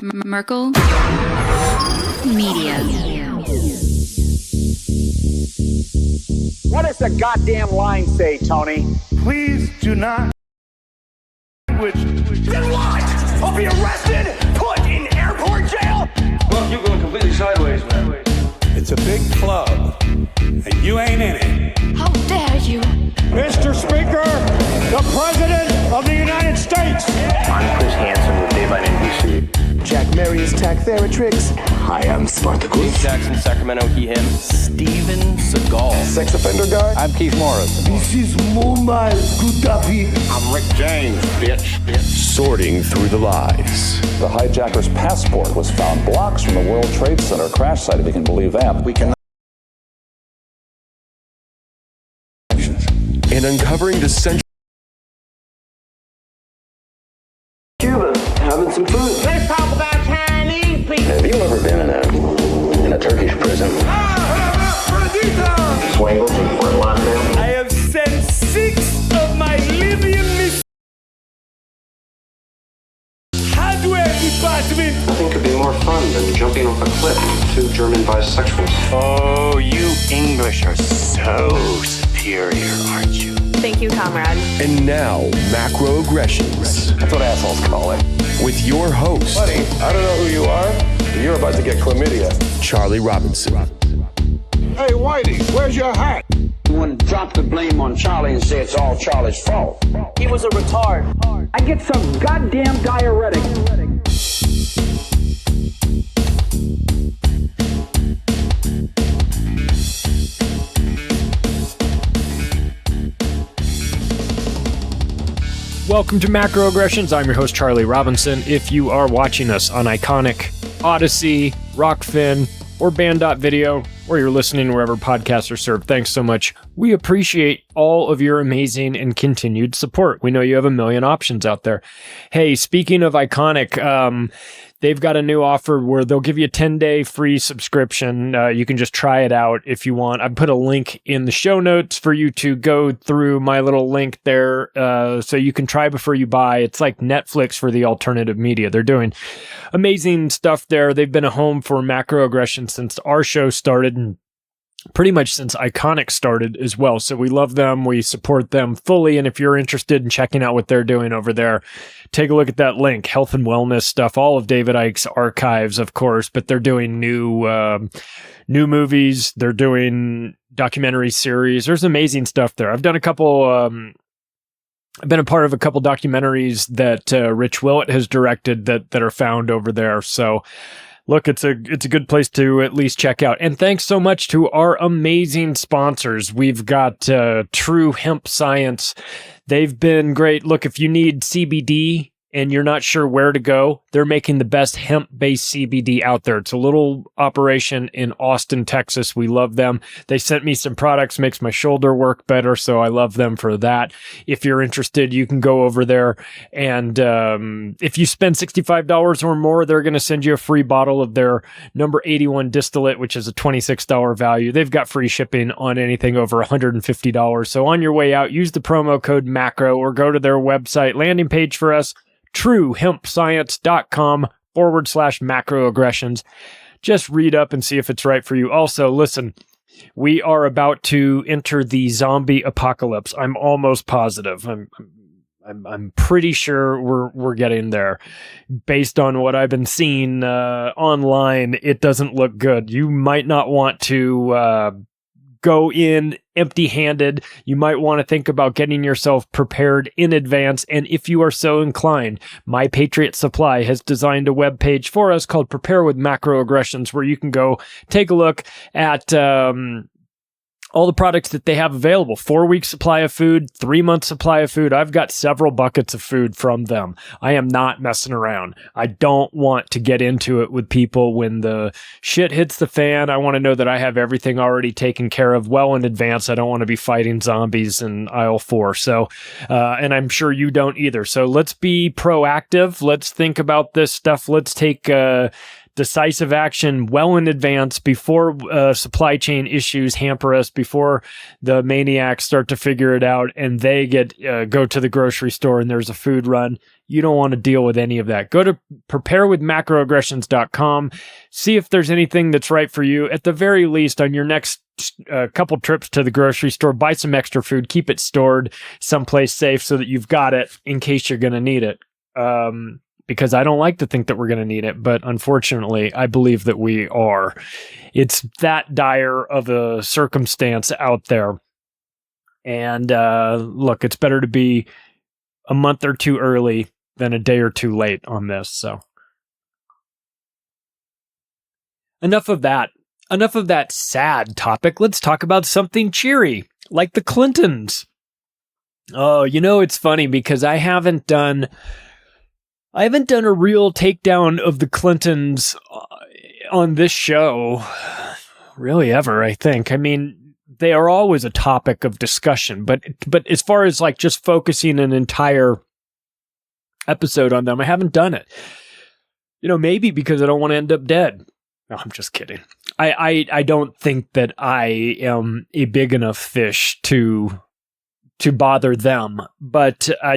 Merkel Media. What does the goddamn line say, Tony? Please do not. Then what? I'll be arrested, put in airport jail? Well, you're going completely sideways, man. It's a big club, and you ain't in it. How dare you? Mr. Speaker, the President of the United States. I'm Chris Hansen with Dave on NBC. Jack Marius Tack-Theratrix. Hi, I'm Spartacus. Jackson, Sacramento, he, him. Steven Seagal. Sex offender guy. I'm Keith Morris. This is Mumbai, Gudafi. I'm Rick James, bitch. Sorting through the lies. The hijacker's passport was found blocks from the World Trade Center crash site, if you can believe that. We can. And uncovering the central. Cuba, having some food. Let's talk about Chinese people. Have you ever been in a Turkish prison? Swangles in Fort Lauderdale? I have sent 6 of my Libyan missiles. Hardware department. Nothing could be more fun than jumping off a cliff with 2 German bisexuals. Oh, you English are so superior, aren't you? Thank you, comrade. And now, macroaggressions. That's what assholes call it. With your host, Buddy, I don't know who you are, but you're about to get chlamydia. Charlie Robinson. Hey, Whitey, where's your hat? You want to drop the blame on Charlie and say it's all Charlie's fault. He was a retard. I get some goddamn diuretic. Welcome to Macroaggressions. I'm your host, Charlie Robinson. If you are watching us on Iconic, Odyssey, Rockfin, or Band.video, or you're listening wherever podcasts are served, thanks so much. We appreciate all of your amazing and continued support. We know you have a million options out there. Hey, speaking of Iconic, they've got a new offer where they'll give you a 10-day free subscription. You can just try it out if you want. I put a link in the show notes for you to go through my little link there so you can try before you buy. It's like Netflix for the alternative media. They're doing amazing stuff there. They've been a home for macroaggression since our show started, and pretty much since Iconic started as well. So we love them. We support them fully. And if you're interested in checking out what they're doing over there, take a look at that link. Health and wellness stuff, all of David Icke's archives, of course, but they're doing new movies. They're doing documentary series. There's amazing stuff there. I've done a couple, I've been a part of a couple documentaries that Rich Willett has directed that are found over there. So look, it's a good place to at least check out. And thanks so much to our amazing sponsors. We've got True Hemp Science. They've been great. Look, if you need CBD and you're not sure where to go, they're making the best hemp-based CBD out there. It's a little operation in Austin, Texas. We love them. They sent me some products, makes my shoulder work better, so I love them for that. If you're interested, you can go over there, and if you spend $65 or more, they're going to send you a free bottle of their number 81 distillate, which is a $26 value. They've got free shipping on anything over $150. So on your way out, use the promo code MACRO or go to their website landing page for us, truehempscience.com/macroaggressions. Just read up and see if it's right for you. Also, listen, we are about to enter the zombie apocalypse. I'm almost positive. I'm pretty sure we're getting there. Based on what I've been seeing online, it doesn't look good. You might not want to go in empty-handed. You might want to think about getting yourself prepared in advance. And if you are so inclined, My Patriot Supply has designed a web page for us called Prepare with Macroaggressions, where you can go take a look at all the products that they have available. 4-week supply of food, 3-month supply of food. I've got several buckets of food from them. I am not messing around. I don't want to get into it with people when the shit hits the fan. I want to know that I have everything already taken care of well in advance. I don't want to be fighting zombies in aisle 4. So, and I'm sure you don't either. So let's be proactive. Let's think about this stuff. Let's take decisive action well in advance before supply chain issues hamper us, before the maniacs start to figure it out and they go to the grocery store and there's a food run. You don't want to deal with any of that. Go to preparewithmacroaggressions.com. See if there's anything that's right for you. At the very least, on your next couple trips to the grocery store, buy some extra food. Keep it stored someplace safe so that you've got it in case you're going to need it. Because I don't like to think that we're going to need it, but unfortunately, I believe that we are. It's that dire of a circumstance out there. And look, it's better to be a month or two early than a day or two late on this. So enough of that. Enough of that sad topic. Let's talk about something cheery, like the Clintons. Oh, it's funny because I haven't done a real takedown of the Clintons on this show really ever, I think. I mean, they are always a topic of discussion, but as far as like just focusing an entire episode on them, I haven't done it. Maybe because I don't want to end up dead. No, I'm just kidding. I don't think that I am a big enough fish to bother them, but I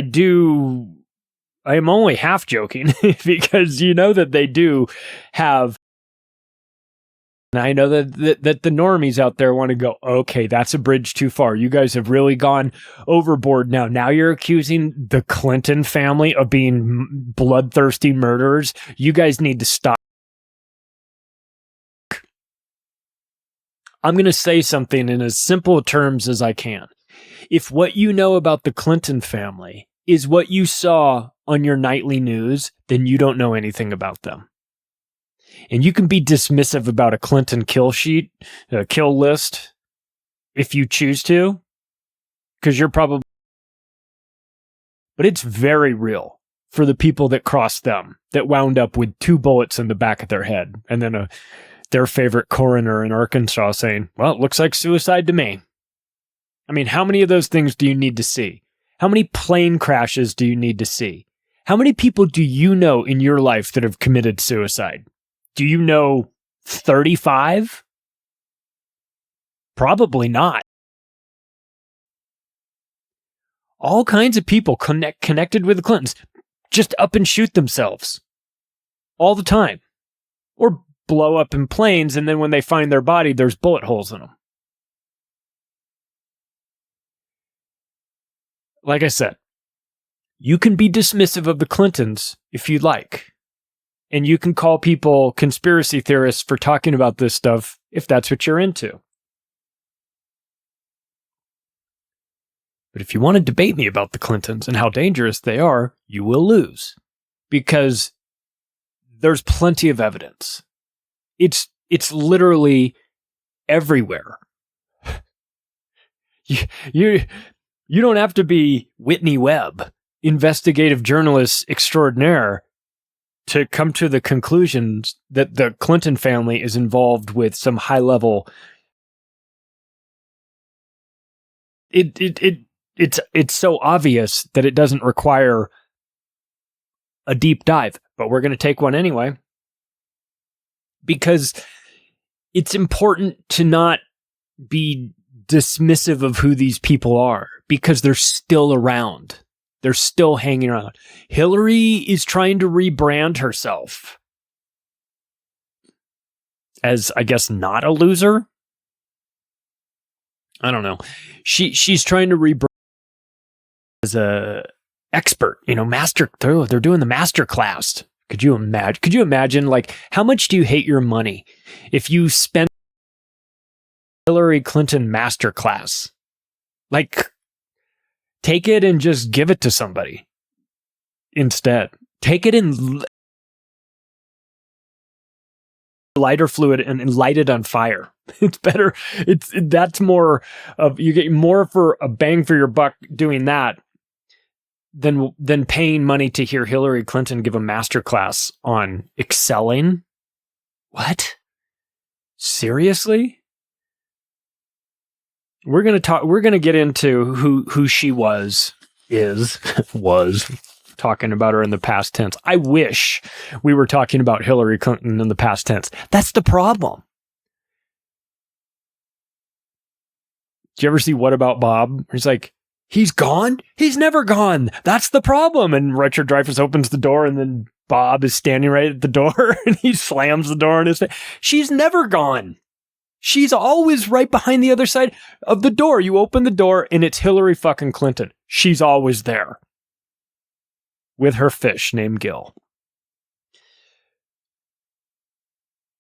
am only half joking because that they do have. And I know that the normies out there want to go, okay, that's a bridge too far. You guys have really gone overboard now. Now you're accusing the Clinton family of being bloodthirsty murderers. You guys need to stop. I'm going to say something in as simple terms as I can. If what you know about the Clinton family is what you saw on your nightly news, then you don't know anything about them. And you can be dismissive about a Clinton kill sheet, a kill list, if you choose to, because you're probably... But it's very real for the people that crossed them, that wound up with 2 bullets in the back of their head, and then their favorite coroner in Arkansas saying, well, it looks like suicide to me. I mean, how many of those things do you need to see? How many plane crashes do you need to see? How many people do you know in your life that have committed suicide? Do you know 35? Probably not. All kinds of people connected with the Clintons just up and shoot themselves all the time. Or blow up in planes, and then when they find their body, there's bullet holes in them. Like I said, you can be dismissive of the Clintons if you like. And you can call people conspiracy theorists for talking about this stuff if that's what you're into. But if you want to debate me about the Clintons and how dangerous they are, you will lose. Because there's plenty of evidence. It's literally everywhere. You don't have to be Whitney Webb, investigative journalist extraordinaire, to come to the conclusions that the Clinton family is involved with some high level. It's so obvious that it doesn't require a deep dive, but we're going to take one anyway. Because it's important to not be dismissive of who these people are, because they're still around. They're still hanging around. Hillary is trying to rebrand herself as, I guess, not a loser. I don't know. She's trying to rebrand as a expert, master. They're doing the master class. Could you imagine, like, how much do you hate your money if you spend Hillary Clinton masterclass? Like, take it and just give it to somebody instead. Take it and lighter fluid and light it on fire. It's better. That's more of, you get more for a bang for your buck doing that than paying money to hear Hillary Clinton give a masterclass on excelling. What? Seriously? We're going to get into who she was. talking about her in the past tense. I wish we were talking about Hillary Clinton in the past tense. That's the problem. Did you ever see What About Bob? He's like, he's gone? He's never gone. That's the problem. And Richard Dreyfuss opens the door, and then Bob is standing right at the door, and he slams the door in his face. She's never gone. She's always right behind the other side of the door. You open the door, and it's Hillary fucking Clinton. She's always there. With her fish named Gil.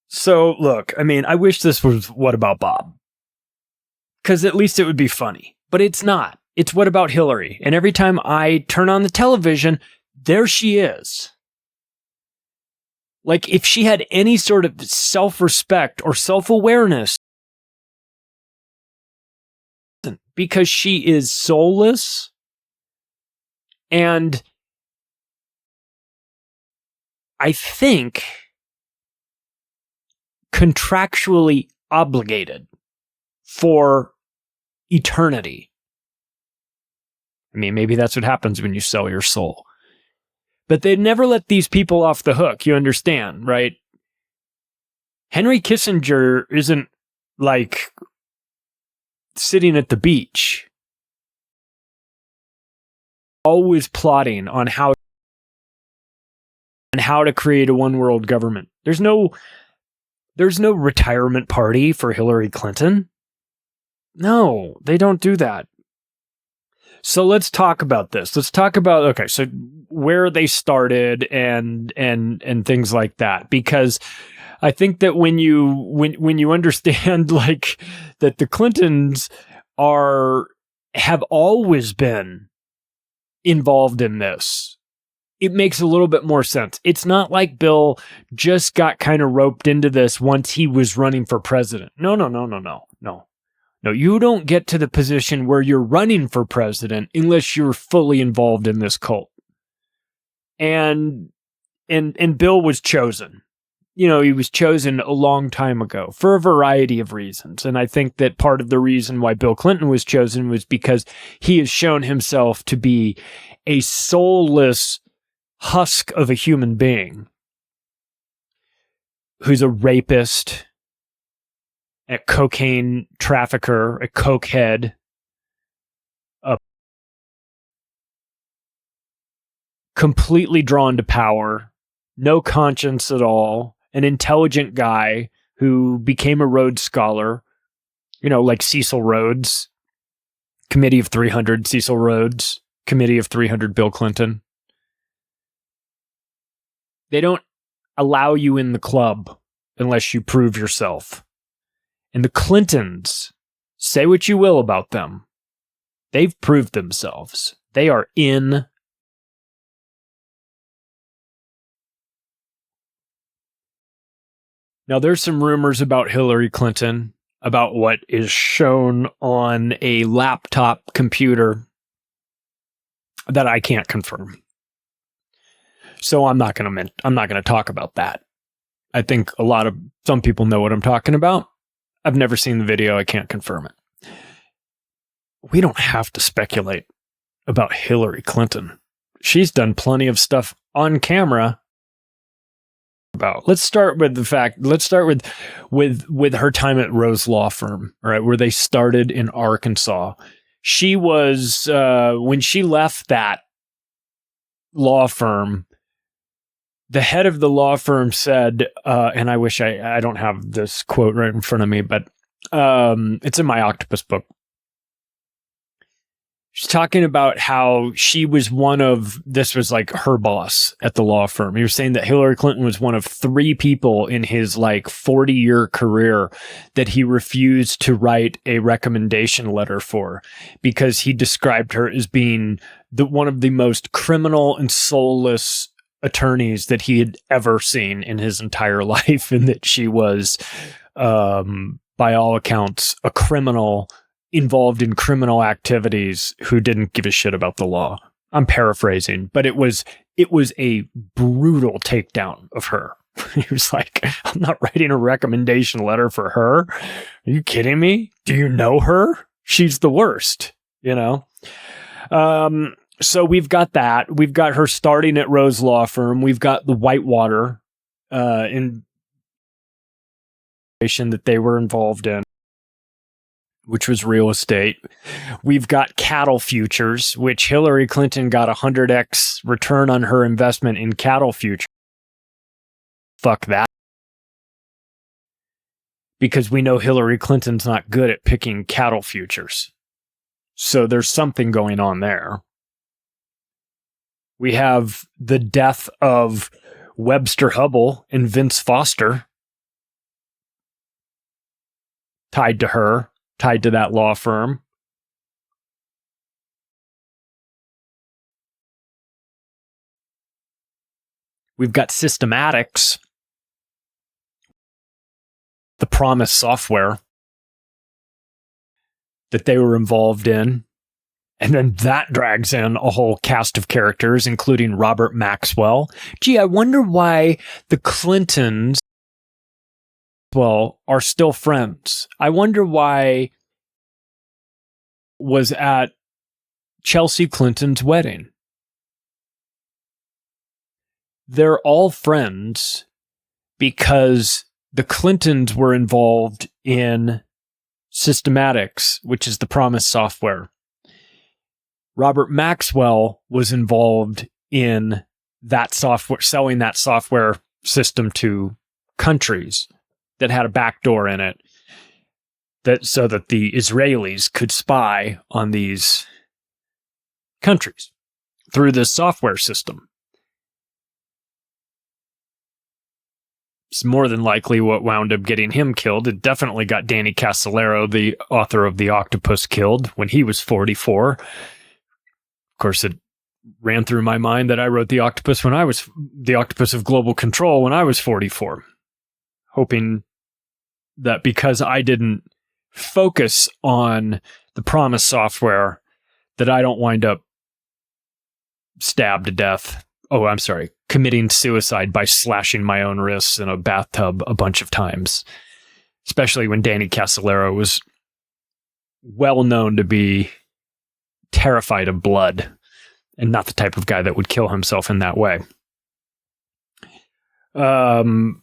So, look, I mean, I wish this was What About Bob? Because at least it would be funny. But it's not. It's What About Hillary? And every time I turn on the television, there she is. Like, if she had any sort of self-respect or self-awareness, because she is soulless and I think contractually obligated for eternity. I mean, maybe that's what happens when you sell your soul. But they never let these people off the hook, you understand, right? Henry Kissinger isn't like sitting at the beach, always plotting on how to create a one world government. There's no retirement party for Hillary Clinton. No, they don't do that. So let's talk about this. Let's talk about, okay, so where they started and things like that, because I think that when you understand like that the Clintons have always been involved in this, it makes a little bit more sense. It's not like Bill just got kind of roped into this once he was running for president. No. No, you don't get to the position where you're running for president unless you're fully involved in this cult. And Bill was chosen. You know, he was chosen a long time ago for a variety of reasons. And I think that part of the reason why Bill Clinton was chosen was because he has shown himself to be a soulless husk of a human being who's a rapist, a cocaine trafficker, a cokehead, completely drawn to power, no conscience at all, an intelligent guy who became a Rhodes Scholar, you know, like Cecil Rhodes, Committee of 300 Cecil Rhodes, Committee of 300 Bill Clinton. They don't allow you in the club unless you prove yourself. And the Clintons, say what you will about them, they've proved themselves. They are in. Now, there's some rumors about Hillary Clinton, about what is shown on a laptop computer that I can't confirm. So I'm not going to talk about that. I think some people know what I'm talking about. I've never seen the video. I can't confirm it. We don't have to speculate about Hillary Clinton. She's done plenty of stuff on camera. Let's start with her time at Rose Law Firm, right, where they started in Arkansas. She was, when she left that law firm, the head of the law firm said, and I wish I don't have this quote right in front of me, but it's in my Octopus book. She's talking about how she was this was like her boss at the law firm. He was saying that Hillary Clinton was one of 3 people in his like 40-year career that he refused to write a recommendation letter for because he described her as being one of the most criminal and soulless attorneys that he had ever seen in his entire life, and that she was, by all accounts, a criminal involved in criminal activities who didn't give a shit about the law. I'm paraphrasing, but it was a brutal takedown of her. He was like, I'm not writing a recommendation letter for her. Are you kidding me? Do you know her? She's the worst, you know? So we've got that. We've got her starting at Rose Law Firm. We've got the Whitewater in that they were involved in, which was real estate. We've got cattle futures, which Hillary Clinton got 100x return on her investment in cattle futures. Fuck that. Because we know Hillary Clinton's not good at picking cattle futures. So there's something going on there. We have the death of Webster Hubbell and Vince Foster tied to her, tied to that law firm. We've got Systematics, the Promise software that they were involved in. And then that drags in a whole cast of characters, including Robert Maxwell. Gee, I wonder why the Clintons, well, are still friends. I wonder why was at Chelsea Clinton's wedding. They're all friends because the Clintons were involved in Systematics, which is the Promise software. Robert Maxwell was involved in that software, selling that software system to countries that had a backdoor in it, that so that the Israelis could spy on these countries through this software system. It's more than likely what wound up getting him killed. It definitely got Danny Casolaro, the author of The Octopus, killed when he was 44. Of course, it ran through my mind that I wrote The Octopus of Global Control when I was 44, hoping that because I didn't focus on the Promise software, that I don't wind up stabbed to death. Oh, I'm sorry, committing suicide by slashing my own wrists in a bathtub a bunch of times, especially when Danny Casolaro was well known to be terrified of blood and not the type of guy that would kill himself in that way. When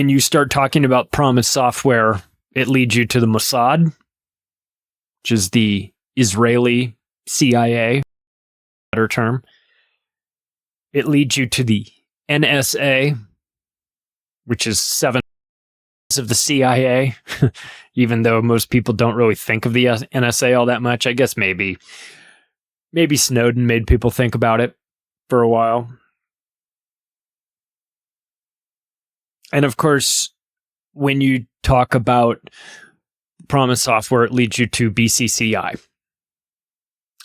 you start talking about Promise software, it leads you to the Mossad, which is the Israeli CIA, better term. It leads you to the NSA, which is 7 of the CIA, even though most people don't really think of the NSA all that much. I guess maybe Snowden made people think about it for a while. And of course, when you talk about Promise software, it leads you to BCCI,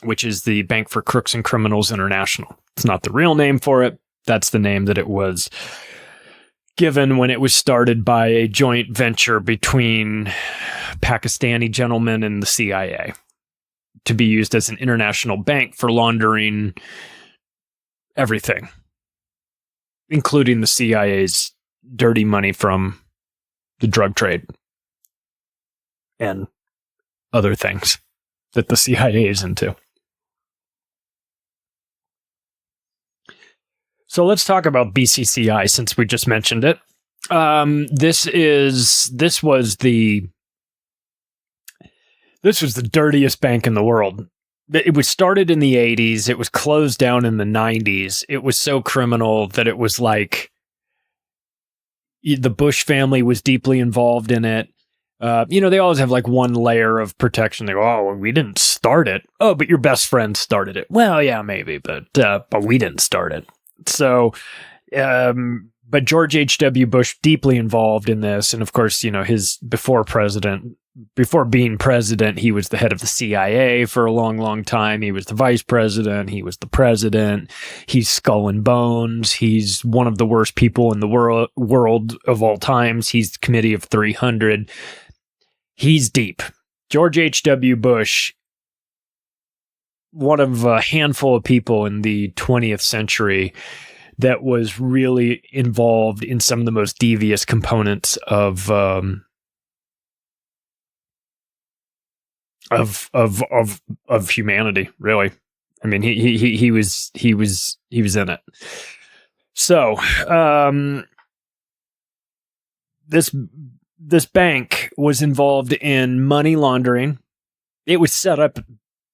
which is the Bank for Crooks and Criminals International. It's not the real name for it. That's the name that it was given when it was started by a joint venture between Pakistani gentlemen and the CIA to be used as an international bank for laundering everything, including the CIA's dirty money from the drug trade and other things that the CIA is into. So let's talk about BCCI since we just mentioned it. This was the dirtiest bank in the world. It was started in the 80s. It was closed down in the 90s. It was so criminal that it was like the Bush family was deeply involved in it. They always have like one layer of protection. They go, oh, we didn't start it. Oh, but your best friend started it. Well, yeah, maybe, but we didn't start it. So, but George H.W. Bush deeply involved in this. And of course, before being president, he was the head of the CIA for a long, long time. He was the vice president. He was the president. He's skull and bones. He's one of the worst people in the world of all times. He's Committee of 300. He's deep. George H.W. Bush, one of a handful of people in the 20th century that was really involved in some of the most devious components of of humanity, really. I mean, he was in it. So, this bank was involved in money laundering. It was set up.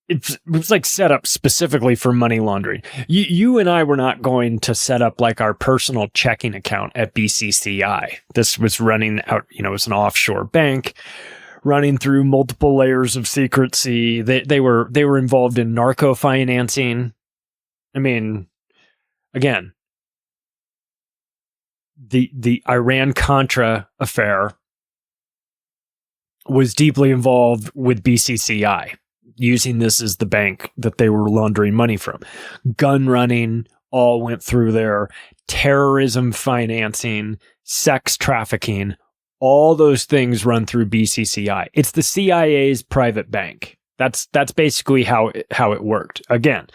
It was like set up specifically for money laundering. You and I were not going to set up like our personal checking account at BCCI. This was running out, it was an offshore bank running through multiple layers of secrecy. They were involved in narco financing. I mean, again, the Iran-Contra affair was deeply involved with BCCI, using this as the bank that they were laundering money from. Gun running all went through there. Terrorism financing, sex trafficking, all those things run through BCCI. It's the CIA's private bank. That's basically how it worked. Again,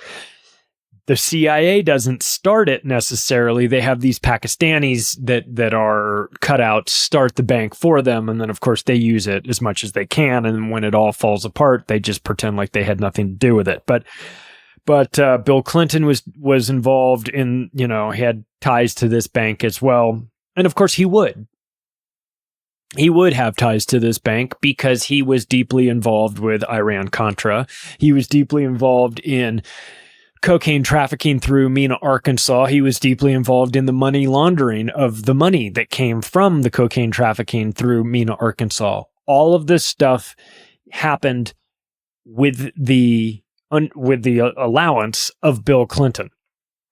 the CIA doesn't start it necessarily. They have these Pakistanis that are cut out, start the bank for them, and then of course they use it as much as they can. And when it all falls apart, they just pretend like they had nothing to do with it. But Bill Clinton was involved in, he had ties to this bank as well, and of course he would have ties to this bank because he was deeply involved with Iran-Contra. He was deeply involved in cocaine trafficking through Mena, Arkansas. He was deeply involved in the money laundering of the money that came from the cocaine trafficking through Mena, Arkansas. All of this stuff happened with the allowance of Bill Clinton.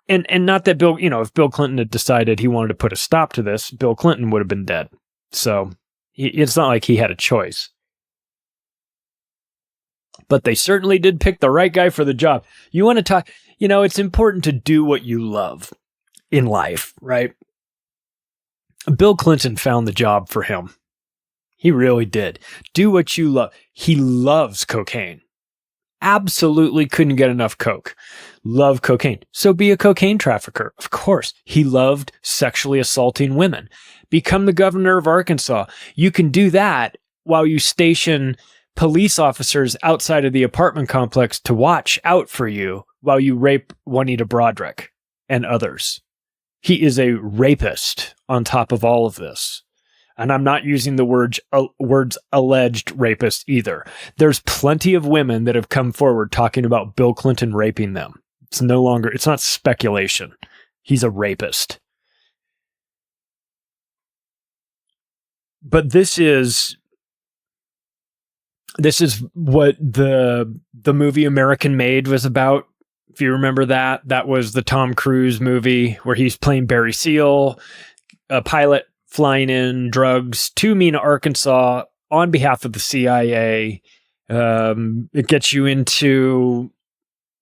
And not that Bill, if Bill Clinton had decided he wanted to put a stop to this, Bill Clinton would have been dead. So it's not like he had a choice. But they certainly did pick the right guy for the job. You want to talk, it's important to do what you love in life, right? Bill Clinton found the job for him. He really did. Do what you love. He loves cocaine. Absolutely couldn't get enough coke. Love cocaine. So be a cocaine trafficker. Of course. He loved sexually assaulting women. Become the governor of Arkansas. You can do that while you station police officers outside of the apartment complex to watch out for you while you rape Juanita Broderick and others. He is a rapist on top of all of this. And I'm not using the words alleged rapist either. There's plenty of women that have come forward talking about Bill Clinton raping them. It's not speculation. He's a rapist. But this is what the movie American Made was about. If you remember that was the Tom Cruise movie where he's playing Barry Seal, a pilot flying in drugs to Mena, Arkansas on behalf of the CIA. It gets you into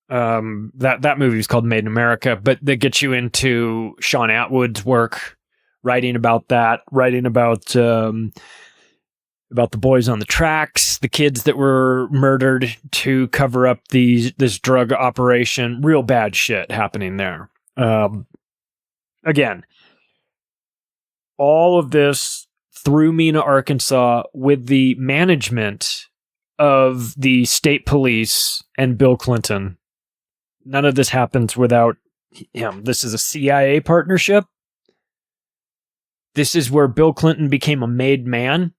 that movie is called Made in America, but that gets you into Sean Atwood's work, writing about that, writing about the boys on the tracks, the kids that were murdered to cover up this drug operation. Real bad shit happening there. Again, all of this through Mena, Arkansas, with the management of the state police and Bill Clinton. None of this happens without him. This is a CIA partnership. This is where Bill Clinton became a made man.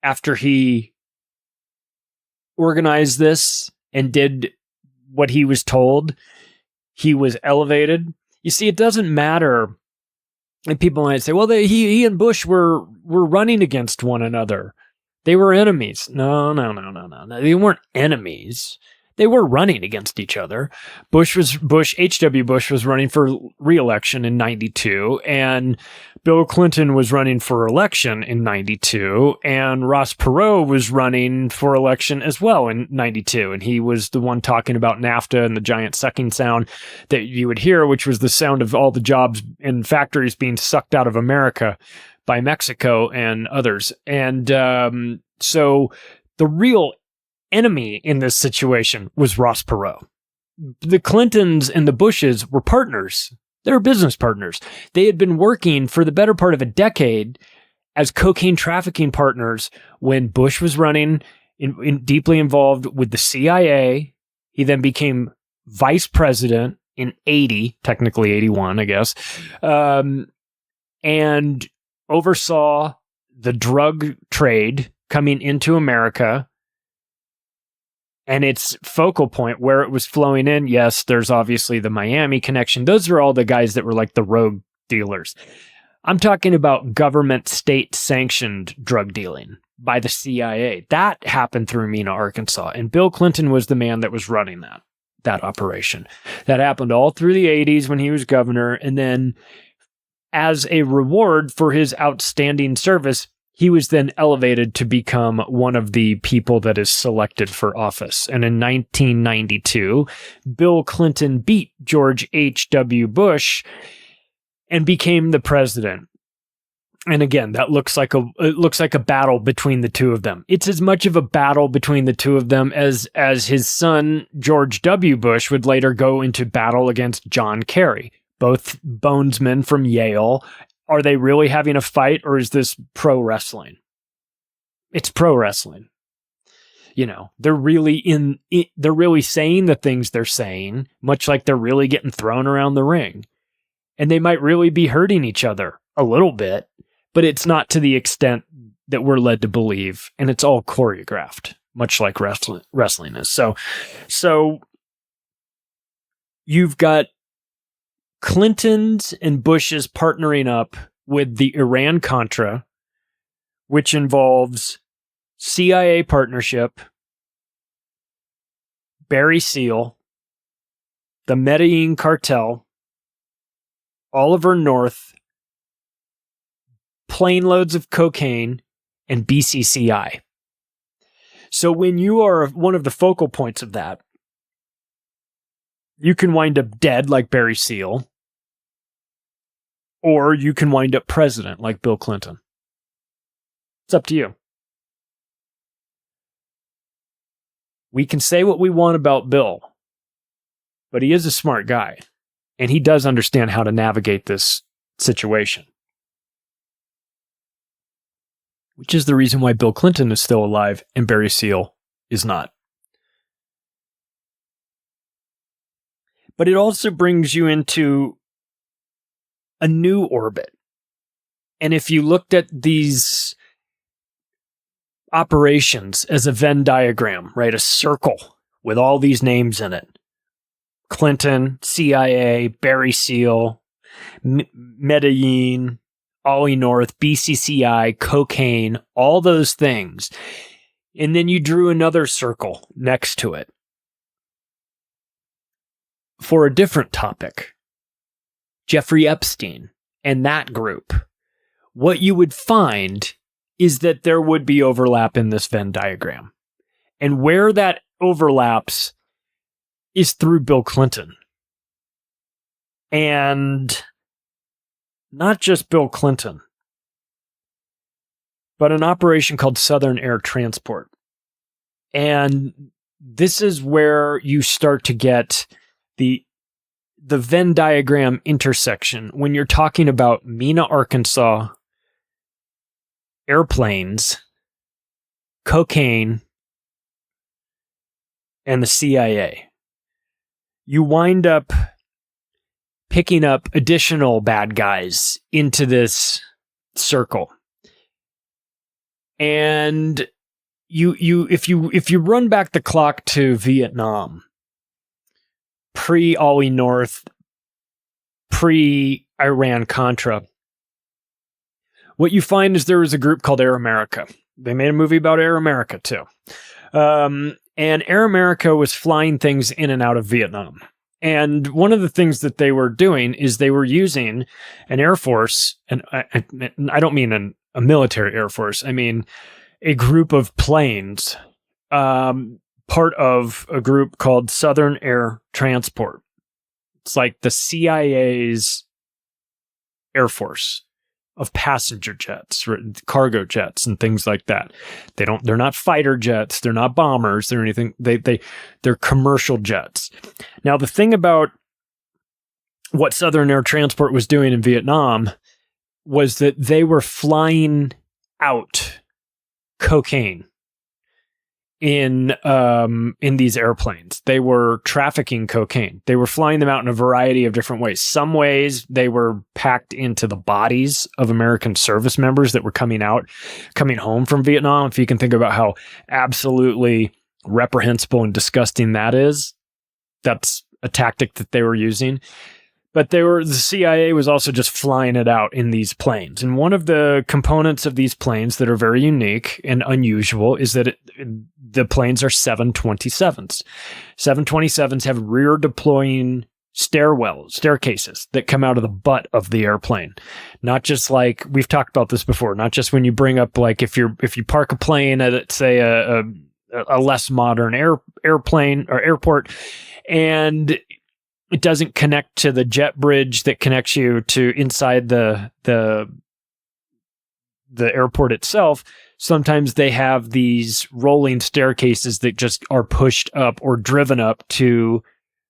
After he organized this and did what he was told, he was elevated. You see, it doesn't matter. And people might say, well, he and Bush were running against one another. They were enemies. No. They weren't enemies. They were running against each other. H.W. Bush was running for re-election in 92, and Bill Clinton was running for election in 92, and Ross Perot was running for election as well in 92, and he was the one talking about NAFTA and the giant sucking sound that you would hear, which was the sound of all the jobs in factories being sucked out of America by Mexico and others. And so the real enemy in this situation was Ross Perot. The Clintons and the Bushes were partners. They were business partners. They had been working for the better part of a decade as cocaine trafficking partners when Bush was running deeply involved with the CIA. He then became vice president in 80, technically 81, I guess, and oversaw the drug trade coming into America and its focal point where it was flowing in. Yes, there's obviously the Miami connection. Those are all the guys that were like the rogue dealers. I'm talking about government state-sanctioned drug dealing by the CIA. That happened through Mena, Arkansas, and Bill Clinton was the man that was running that operation. That happened all through the 80s when he was governor, and then as a reward for his outstanding service, he was then elevated to become one of the people that is selected for office. And in 1992, Bill Clinton beat George H.W. Bush and became the president. And again, that looks like a battle between the two of them. It's as much of a battle between the two of them as his son, George W. Bush, would later go into battle against John Kerry, both bonesmen from Yale. Are they really having a fight, or is this pro wrestling? It's pro wrestling. You know, they're really saying the things they're saying, much like they're really getting thrown around the ring. And they might really be hurting each other a little bit, but it's not to the extent that we're led to believe. And it's all choreographed, much like wrestling is. So you've got Clintons and Bushes partnering up with the Iran-Contra, which involves CIA partnership, Barry Seal, the Medellin cartel, Oliver North, plane loads of cocaine, and BCCI. So when you are one of the focal points of that, you can wind up dead like Barry Seal, or you can wind up president like Bill Clinton. It's up to you. We can say what we want about Bill, but he is a smart guy, and he does understand how to navigate this situation. Which is the reason why Bill Clinton is still alive and Barry Seal is not. But it also brings you into a new orbit. And if you looked at these operations as a Venn diagram, right, a circle with all these names in it, Clinton, CIA, Barry Seal, Medellin, Ollie North, BCCI, cocaine, all those things. And then you drew another circle next to it for a different topic. Jeffrey Epstein and that group. What you would find is that there would be overlap in this Venn diagram. And where that overlaps is through Bill Clinton. And not just Bill Clinton, but an operation called Southern Air Transport. And this is where you start to get the Venn diagram intersection when you're talking about Mena, Arkansas, airplanes, cocaine, and the CIA. You wind up picking up additional bad guys into this circle. And if you run back the clock to Vietnam, pre-Ollie North, pre-Iran-Contra, what you find is there was a group called Air America. They made a movie about Air America, too. And Air America was flying things in and out of Vietnam. And one of the things that they were doing is they were using an Air Force, and I don't mean a military Air Force, I mean a group of planes, part of a group called Southern Air Transport. It's like the CIA's Air Force of passenger jets, cargo jets, and things like that. They're not fighter jets, they're not bombers, they're anything. They're commercial jets. Now, the thing about what Southern Air Transport was doing in Vietnam was that they were flying out cocaine in these airplanes. They were trafficking cocaine. They were flying them out in a variety of different ways. Some ways they were packed into the bodies of American service members that were coming home from Vietnam. If you can think about how absolutely reprehensible and disgusting that is, that's a tactic that they were using. But the CIA was also just flying it out in these planes. And one of the components of these planes that are very unique and unusual is that the planes are 727s. 727s have rear deploying staircases that come out of the butt of the airplane. Not just like, we've talked about this before, not just when you bring up, like, if you park a plane at, say, a less modern airplane or airport, and it doesn't connect to the jet bridge that connects you to inside the airport itself. Sometimes they have these rolling staircases that just are pushed up or driven up to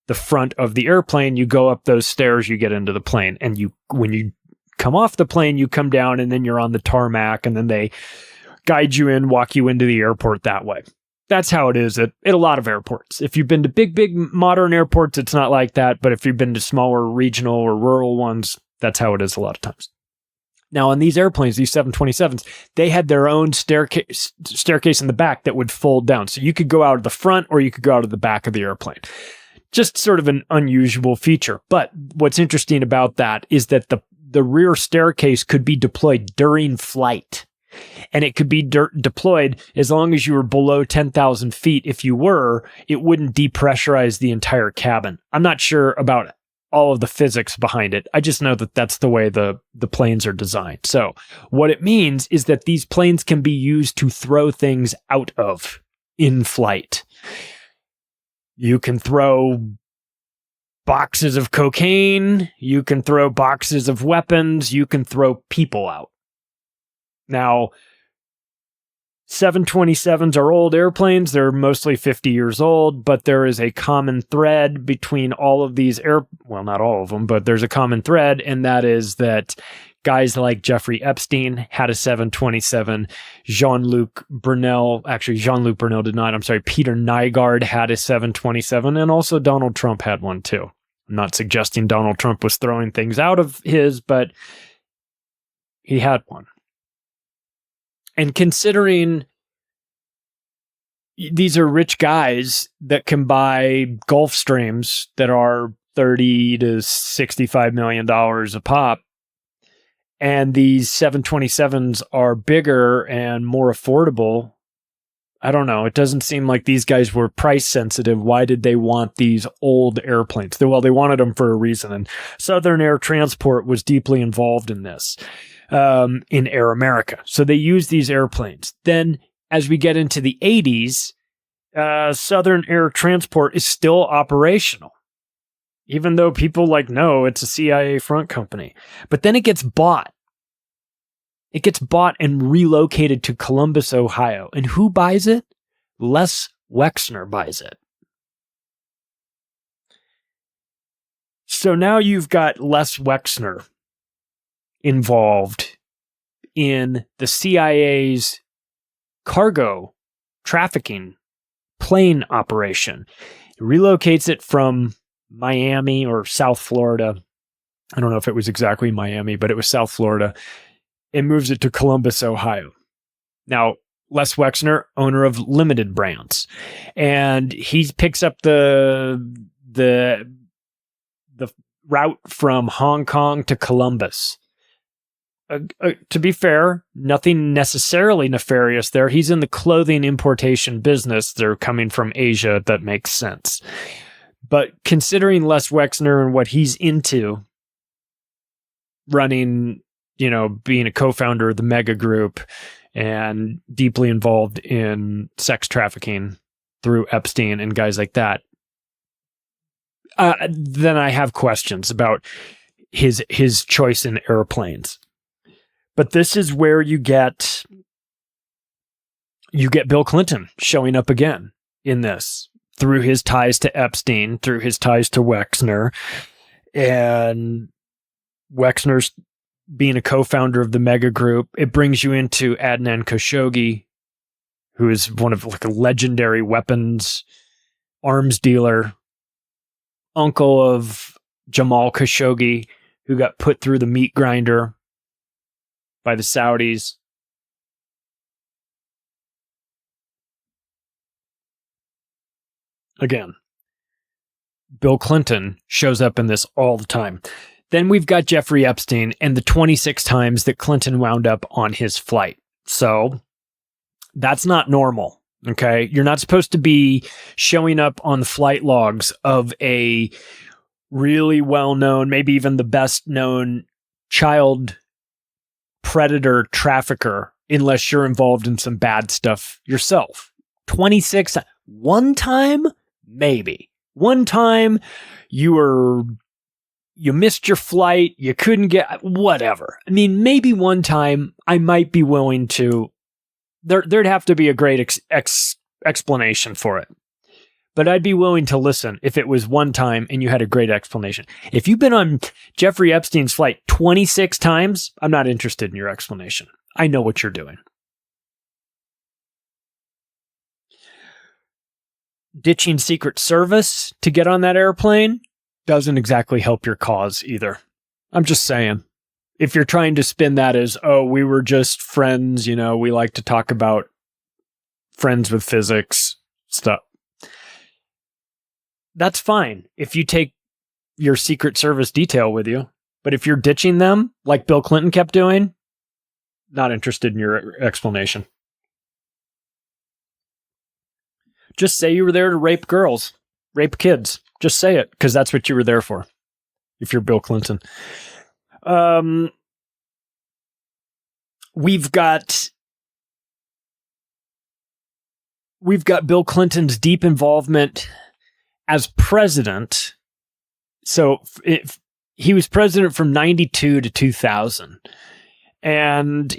the front of the airplane. You go up those stairs, you get into the plane, and when you come off the plane, you come down, and then you're on the tarmac, and then they guide you in, walk you into the airport that way. That's how it is at a lot of airports. If you've been to big modern airports, it's not like that. But if you've been to smaller regional or rural ones, that's how it is a lot of times. Now, on these airplanes, these 727s, they had their own staircase in the back that would fold down. So you could go out of the front or you could go out of the back of the airplane. Just sort of an unusual feature. But what's interesting about that is that the rear staircase could be deployed during flight. And it could be deployed as long as you were below 10,000 feet. If you were, it wouldn't depressurize the entire cabin. I'm not sure about all of the physics behind it. I just know that that's the way the planes are designed. So what it means is that these planes can be used to throw things out of in flight. You can throw boxes of cocaine. You can throw boxes of weapons. You can throw people out. Now, 727s are old airplanes. They're mostly 50 years old, but there is a common thread between all of these not all of them, but there's a common thread, and that is that guys like Jeffrey Epstein had a 727. Jean-Luc Brunel did not. I'm sorry, Peter Nygaard had a 727, and also Donald Trump had one too. I'm not suggesting Donald Trump was throwing things out of his, but he had one. And considering these are rich guys that can buy Gulfstreams that are $30 to $65 million a pop, and these 727s are bigger and more affordable, I don't know. It doesn't seem like these guys were price sensitive. Why did they want these old airplanes? Well, they wanted them for a reason, and Southern Air Transport was deeply involved in this. In Air America. So they use these airplanes. Then as we get into the 80s, Southern Air Transport is still operational, even though people no, it's a CIA front company. But then it gets bought. It gets bought and relocated to Columbus, Ohio. And who buys it? Les Wexner buys it. So now you've got Les Wexner involved in the CIA's cargo trafficking plane operation. It relocates it from Miami or South Florida. I don't know if it was exactly Miami, but it was South Florida. It moves it to Columbus, Ohio. Now, Les Wexner, owner of Limited Brands, and he picks up the route from Hong Kong to Columbus. To be fair, nothing necessarily nefarious there. He's in the clothing importation business. They're coming from Asia. That makes sense. But considering Les Wexner and what he's into, running, being a co-founder of the Mega Group and deeply involved in sex trafficking through Epstein and guys like that, then I have questions about his choice in airplanes. But this is where you get Bill Clinton showing up again in this through his ties to Epstein, through his ties to Wexner, and Wexner's being a co-founder of the Mega Group. It brings you into Adnan Khashoggi, who is one of like a legendary weapons arms dealer, uncle of Jamal Khashoggi, who got put through the meat grinder by the Saudis. Again, Bill Clinton shows up in this all the time. Then we've got Jeffrey Epstein and the 26 times that Clinton wound up on his flight. So that's not normal, okay? You're not supposed to be showing up on the flight logs of a really well-known, maybe even the best-known child predator trafficker unless you're involved in some bad stuff yourself. 26, one time? Maybe. One time you missed your flight, you couldn't get, whatever. I mean, maybe one time I might be willing to, there'd have to be a great explanation for it. But I'd be willing to listen if it was one time and you had a great explanation. If you've been on Jeffrey Epstein's flight 26 times, I'm not interested in your explanation. I know what you're doing. Ditching Secret Service to get on that airplane doesn't exactly help your cause either. I'm just saying. If you're trying to spin that as, oh, we were just friends, you know, we like to talk about friends with physics stuff. That's fine if you take your Secret Service detail with you. But if you're ditching them, like Bill Clinton kept doing, not interested in your explanation. Just say you were there to rape girls, rape kids. Just say it, because that's what you were there for, if you're Bill Clinton. We've got Bill Clinton's deep involvement as president. So he was president from 92 to 2000. And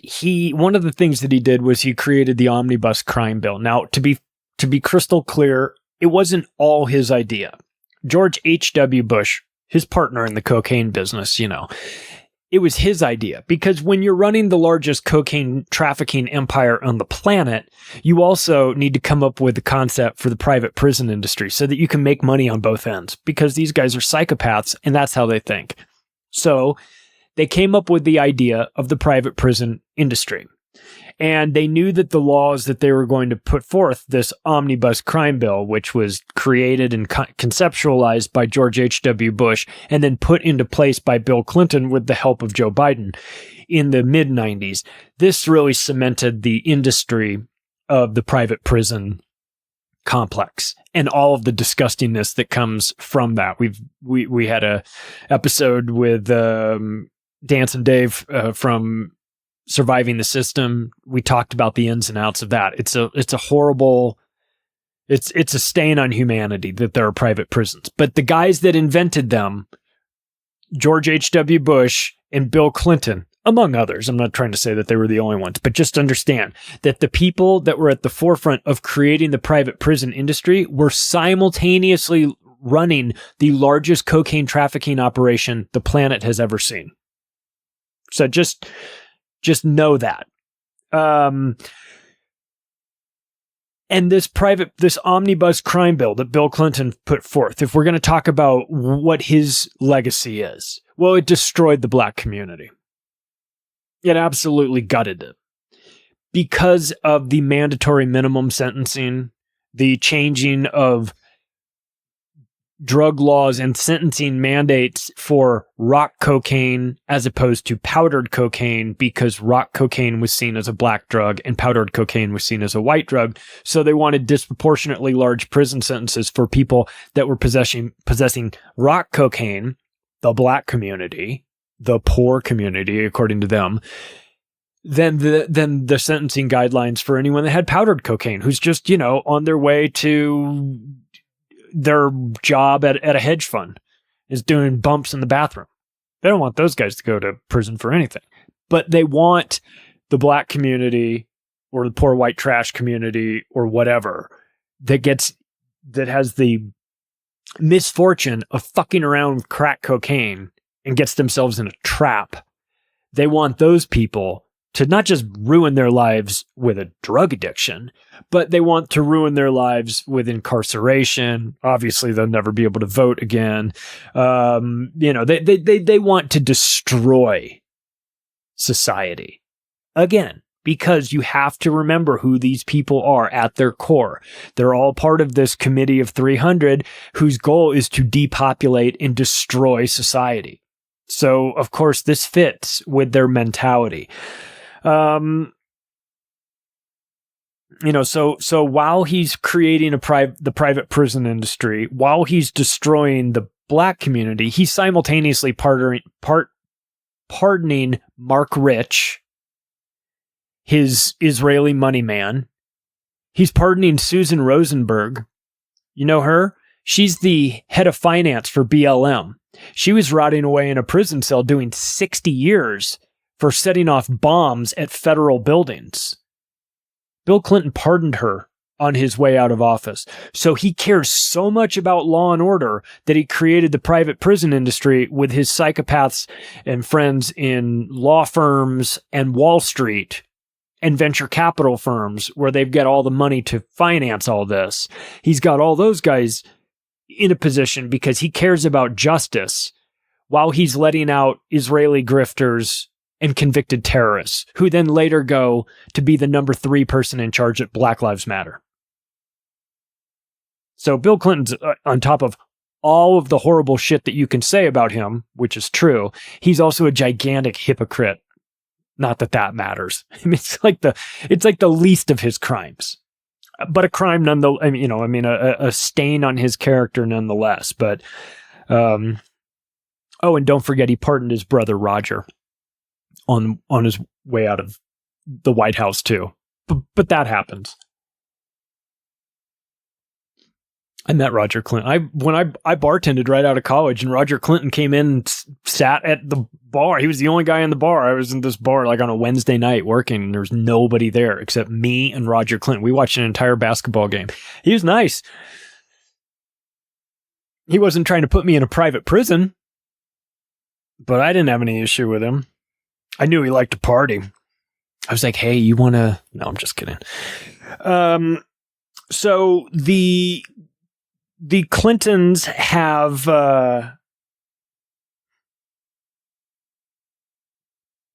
one of the things that he did was he created the omnibus crime bill. Now, to be crystal clear, it wasn't all his idea. George H.W. Bush, his partner in the cocaine business, you know, it was his idea, because when you're running the largest cocaine trafficking empire on the planet, you also need to come up with the concept for the private prison industry so that you can make money on both ends, because these guys are psychopaths and that's how they think. So they came up with the idea of the private prison industry. And they knew that the laws that they were going to put forth, this omnibus crime bill, which was created and conceptualized by George H.W. Bush and then put into place by Bill Clinton with the help of Joe Biden in the mid-90s, this really cemented the industry of the private prison complex and all of the disgustingness that comes from that. We had a episode with Dance and Dave from Surviving the System. We talked about the ins and outs of that. It's a horrible, it's a stain on humanity that there are private prisons. But the guys that invented them, George H.W. Bush and Bill Clinton, among others, I'm not trying to say that they were the only ones, but just understand that the people that were at the forefront of creating the private prison industry were simultaneously running the largest cocaine trafficking operation the planet has ever seen. So just know that. And this omnibus crime bill that Bill Clinton put forth, if we're going to talk about what his legacy is, well, it destroyed the black community. It absolutely gutted it. Because of the mandatory minimum sentencing, the changing of drug laws and sentencing mandates for rock cocaine as opposed to powdered cocaine, because rock cocaine was seen as a black drug and powdered cocaine was seen as a white drug. So they wanted disproportionately large prison sentences for people that were possessing rock cocaine, the black community, the poor community, according to them, than the sentencing guidelines for anyone that had powdered cocaine, who's just, you know, on their way to their job at a hedge fund, is doing bumps in the bathroom. They don't want those guys to go to prison for anything, but they want the black community or the poor white trash community or whatever that has the misfortune of fucking around with crack cocaine and gets themselves in a trap. They want those people to not just ruin their lives with a drug addiction, but they want to ruin their lives with incarceration. Obviously, they'll never be able to vote again. They want to destroy society. Again, because you have to remember who these people are at their core. They're all part of this committee of 300 whose goal is to depopulate and destroy society. So, of course, this fits with their mentality. So while he's creating the private prison industry, while he's destroying the black community, he's simultaneously pardoning Mark Rich, his Israeli money man. He's pardoning Susan Rosenberg. You know her? She's the head of finance for BLM. She was rotting away in a prison cell doing 60 years for setting off bombs at federal buildings. Bill Clinton pardoned her on his way out of office. So he cares so much about law and order that he created the private prison industry with his psychopaths and friends in law firms and Wall Street and venture capital firms where they've got all the money to finance all this. He's got all those guys in a position because he cares about justice while he's letting out Israeli grifters and convicted terrorists who then later go to be the number 3 person in charge at Black Lives Matter. So Bill Clinton's on top of all of the horrible shit that you can say about him, which is true. He's also a gigantic hypocrite. Not that that matters. I mean, it's like the least of his crimes, but a crime nonetheless. A stain on his character nonetheless. But, and don't forget, he pardoned his brother Roger on his way out of the White House too. But that happens. I met Roger Clinton. When I bartended right out of college, and Roger Clinton came in and sat at the bar. He was the only guy in the bar. I was in this bar like on a Wednesday night working, and there was nobody there except me and Roger Clinton. We watched an entire basketball game. He was nice. He wasn't trying to put me in a private prison, but I didn't have any issue with him. I knew he liked to party. I was like, hey, you want to... No, I'm just kidding. So the Clintons have,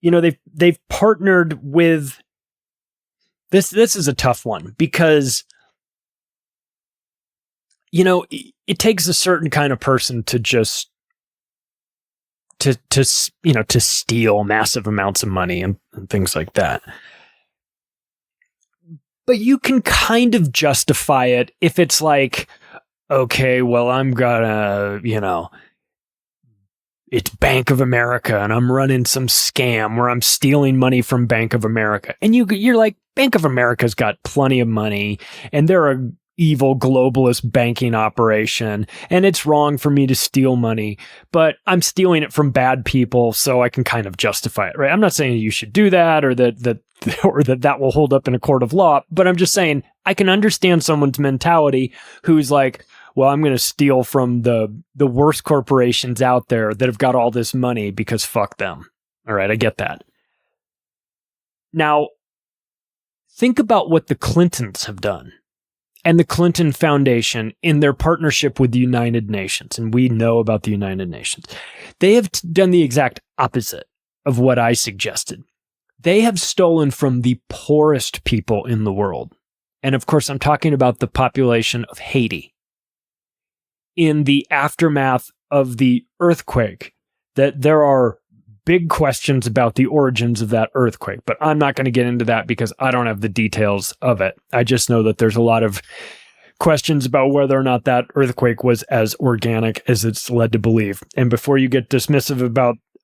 they've partnered with this. This is a tough one because, it takes a certain kind of person to just to steal massive amounts of money and things like that. But you can kind of justify it if it's like, okay, well, I'm gonna, it's Bank of America and I'm running some scam where I'm stealing money from Bank of America. And you're like, Bank of America's got plenty of money and they're a evil globalist banking operation. And it's wrong for me to steal money, but I'm stealing it from bad people. So I can kind of justify it, right? I'm not saying you should do that or that will hold up in a court of law, but I'm just saying I can understand someone's mentality who's like, well, I'm going to steal from the worst corporations out there that have got all this money because fuck them. All right, I get that. Now, think about what the Clintons have done and the Clinton Foundation in their partnership with the United Nations. And we know about the United Nations. They have done the exact opposite of what I suggested. They have stolen from the poorest people in the world. And of course, I'm talking about the population of Haiti. In the aftermath of the earthquake, that there are big questions about the origins of that earthquake, but I'm not going to get into that because I don't have the details of it. I just know that there's a lot of questions about whether or not that earthquake was as organic as it's led to believe. And before you get dismissive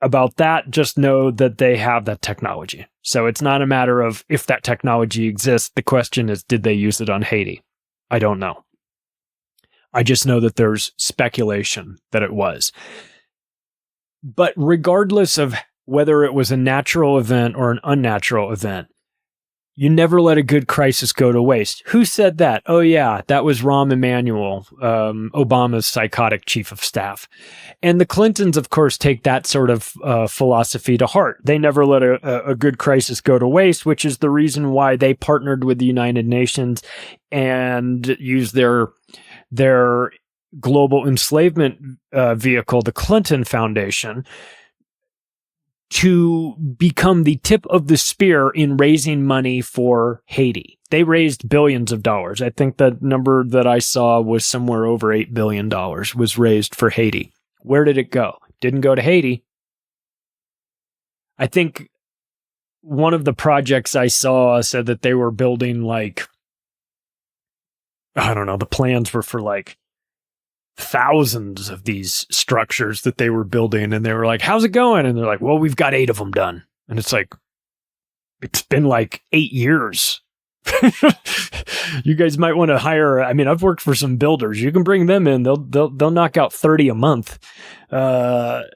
about that, just know that they have that technology. So it's not a matter of if that technology exists. The question is, did they use it on Haiti? I don't know. I just know that there's speculation that it was. But regardless of whether it was a natural event or an unnatural event, You never let a good crisis go to waste. Who said that? Oh, yeah, that was Rahm Emanuel, Obama's psychotic chief of staff. And the Clintons, of course, take that sort of philosophy to heart. They never let a good crisis go to waste, which is the reason why they partnered with the United Nations and used their global enslavement vehicle, the Clinton Foundation, to become the tip of the spear in raising money for Haiti. They raised billions of dollars. I think the number that I saw was somewhere over $8 billion was raised for Haiti. Where did it go? Didn't go to Haiti. I think one of the projects I saw said that they were building the plans were for thousands of these structures that they were building, and they were like, how's it going? And they're like, well, we've got 8 of them done. And it's like, it's been 8 years. You guys might want to hire, I've worked for some builders. You can bring them in. They'll knock out 30 a month. And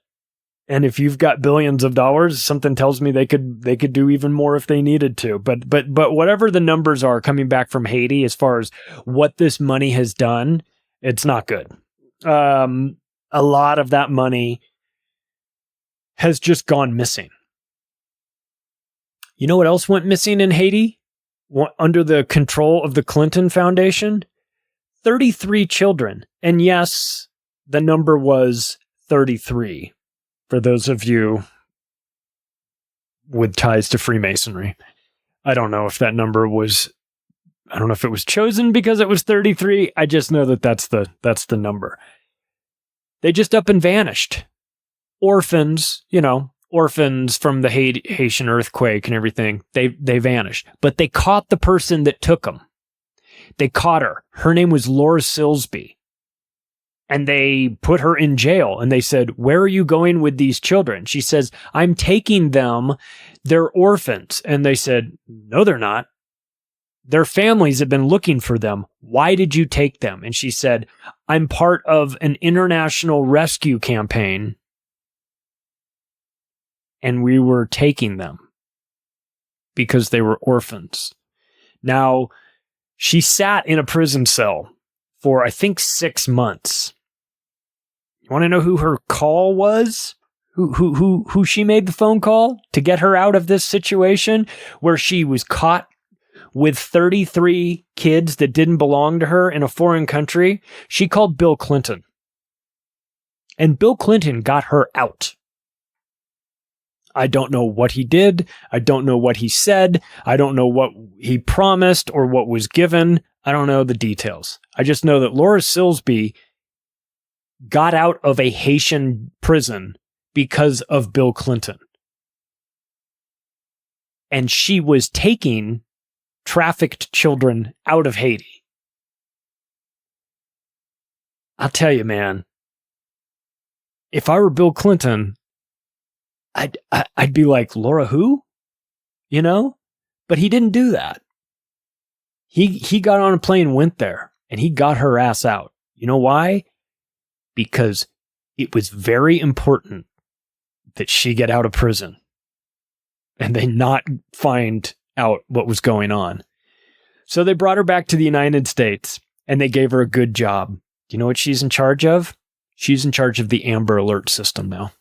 if you've got billions of dollars, something tells me they could do even more if they needed to. But whatever the numbers are coming back from Haiti, as far as what this money has done, it's not good. A lot of that money has just gone missing. You know what else went missing in Haiti? Under the control of the Clinton Foundation? 33 children. And yes, the number was 33. For those of you with ties to Freemasonry. I don't know if that number was... I don't know if it was chosen because it was 33. I just know that that's the number. They just up and vanished. Orphans, orphans from the Haitian earthquake and everything. They vanished. But they caught the person that took them. They caught her. Her name was Laura Silsby. And they put her in jail. And they said, where are you going with these children? She says, I'm taking them. They're orphans. And they said, no, they're not. Their families have been looking for them. Why did you take them? And she said, I'm part of an international rescue campaign, and we were taking them because they were orphans. Now, she sat in a prison cell for, I think, 6 months. You want to know who her call was? Who she made the phone call to get her out of this situation where she was caught with 33 kids that didn't belong to her in a foreign country? She called Bill Clinton. And Bill Clinton got her out. I don't know what he did. I don't know what he said. I don't know what he promised or what was given. I don't know the details. I just know that Laura Silsby got out of a Haitian prison because of Bill Clinton. And she was taking trafficked children out of Haiti. I'll tell you, man, if I were Bill Clinton, I'd be like, Laura who? But he didn't do that. He got on a plane, went there, and he got her ass out. You know why? Because it was very important that she get out of prison and they not find out what was going on. So they brought her back to the United States and they gave her a good job. You know what she's in charge of? She's in charge of the Amber Alert system now.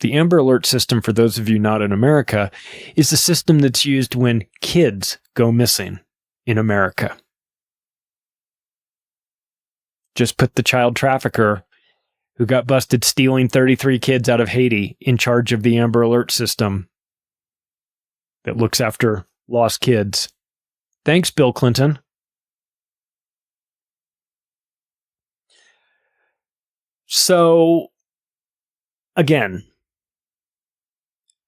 The Amber Alert system, for those of you not in America, is the system that's used when kids go missing in America. Just put the child trafficker who got busted stealing 33 kids out of Haiti in charge of the Amber Alert system that looks after lost kids. Thanks, Bill Clinton. So, again,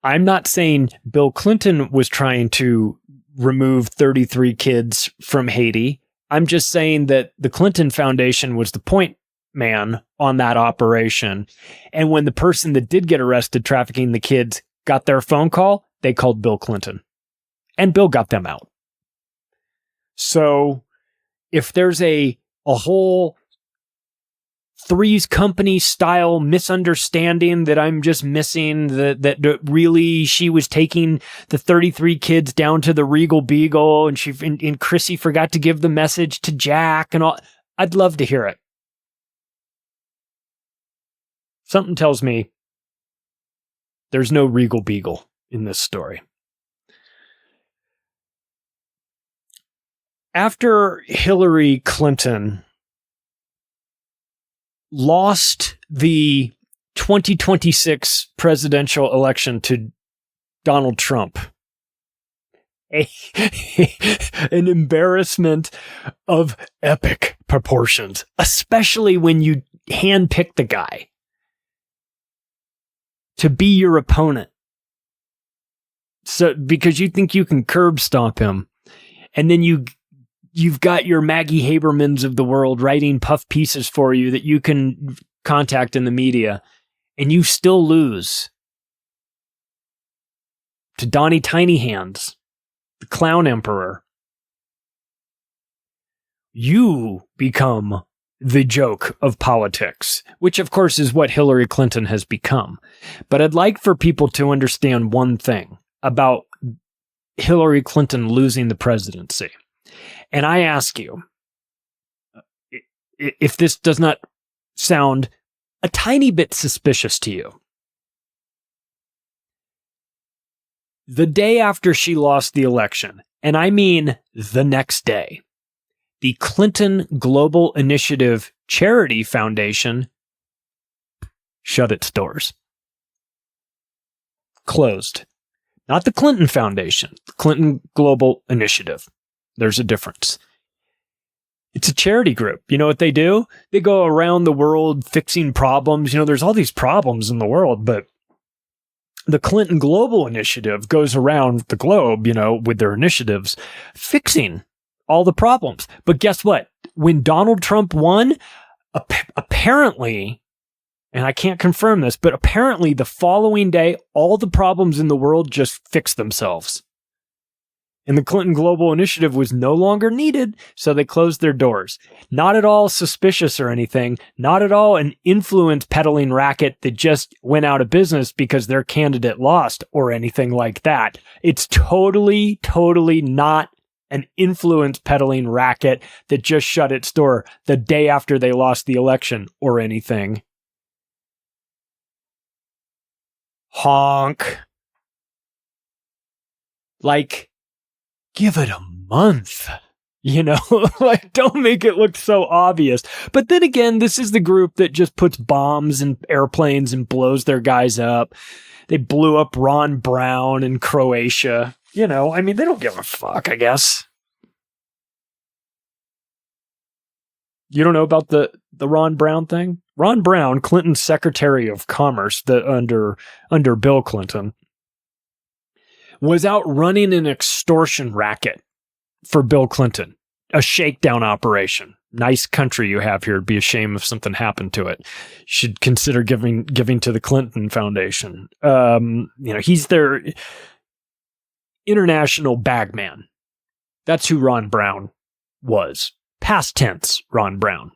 I'm not saying Bill Clinton was trying to remove 33 kids from Haiti. I'm just saying that the Clinton Foundation was the point man on that operation. And when the person that did get arrested trafficking the kids got their phone call, they called Bill Clinton. And Bill got them out. So if there's a whole Three's Company style misunderstanding that I'm just missing, that really she was taking the 33 kids down to the Regal Beagle and Chrissy forgot to give the message to Jack and all. I'd love to hear it. Something tells me there's no Regal Beagle in this story. After Hillary Clinton lost the 2026 presidential election to Donald Trump, an embarrassment of epic proportions, especially when you handpick the guy to be your opponent. So, because you think you can curb stomp him, and then you've got your Maggie Habermans of the world writing puff pieces for you that you can contact in the media, and you still lose to Donnie Tiny Hands, the clown emperor. You become the joke of politics, which of course is what Hillary Clinton has become. But I'd like for people to understand one thing about Hillary Clinton losing the presidency. And I ask you, if this does not sound a tiny bit suspicious to you, the day after she lost the election, and I mean the next day, the Clinton Global Initiative Charity Foundation shut its doors. Closed. Not the Clinton Foundation, the Clinton Global Initiative. There's a difference. It's a charity group. You know what they do? They go around the world fixing problems. You know, there's all these problems in the world, but the Clinton Global Initiative goes around the globe, you know, with their initiatives, fixing all the problems. But guess what? When Donald Trump won, apparently, and I can't confirm this, but apparently the following day, all the problems in the world just fixed themselves. And the Clinton Global Initiative was no longer needed, so they closed their doors. Not at all suspicious or anything. Not at all an influence peddling racket that just went out of business because their candidate lost or anything like that. It's totally not an influence peddling racket that just shut its door the day after they lost the election or anything. Honk. Like, give it a month, you know, like don't make it look so obvious. But then again, this is the group that just puts bombs in airplanes and blows their guys up. They blew up Ron Brown in Croatia. You know, I mean, they don't give a fuck, I guess. You don't know about the Ron Brown thing? Ron Brown, Clinton's Secretary of Commerce under Bill Clinton, was out running an extortion racket for Bill Clinton, a shakedown operation. Nice country you have here. It'd be a shame if something happened to it. You should consider giving to the Clinton Foundation. You know, he's their international bagman. That's who Ron Brown was. Past tense, Ron Brown.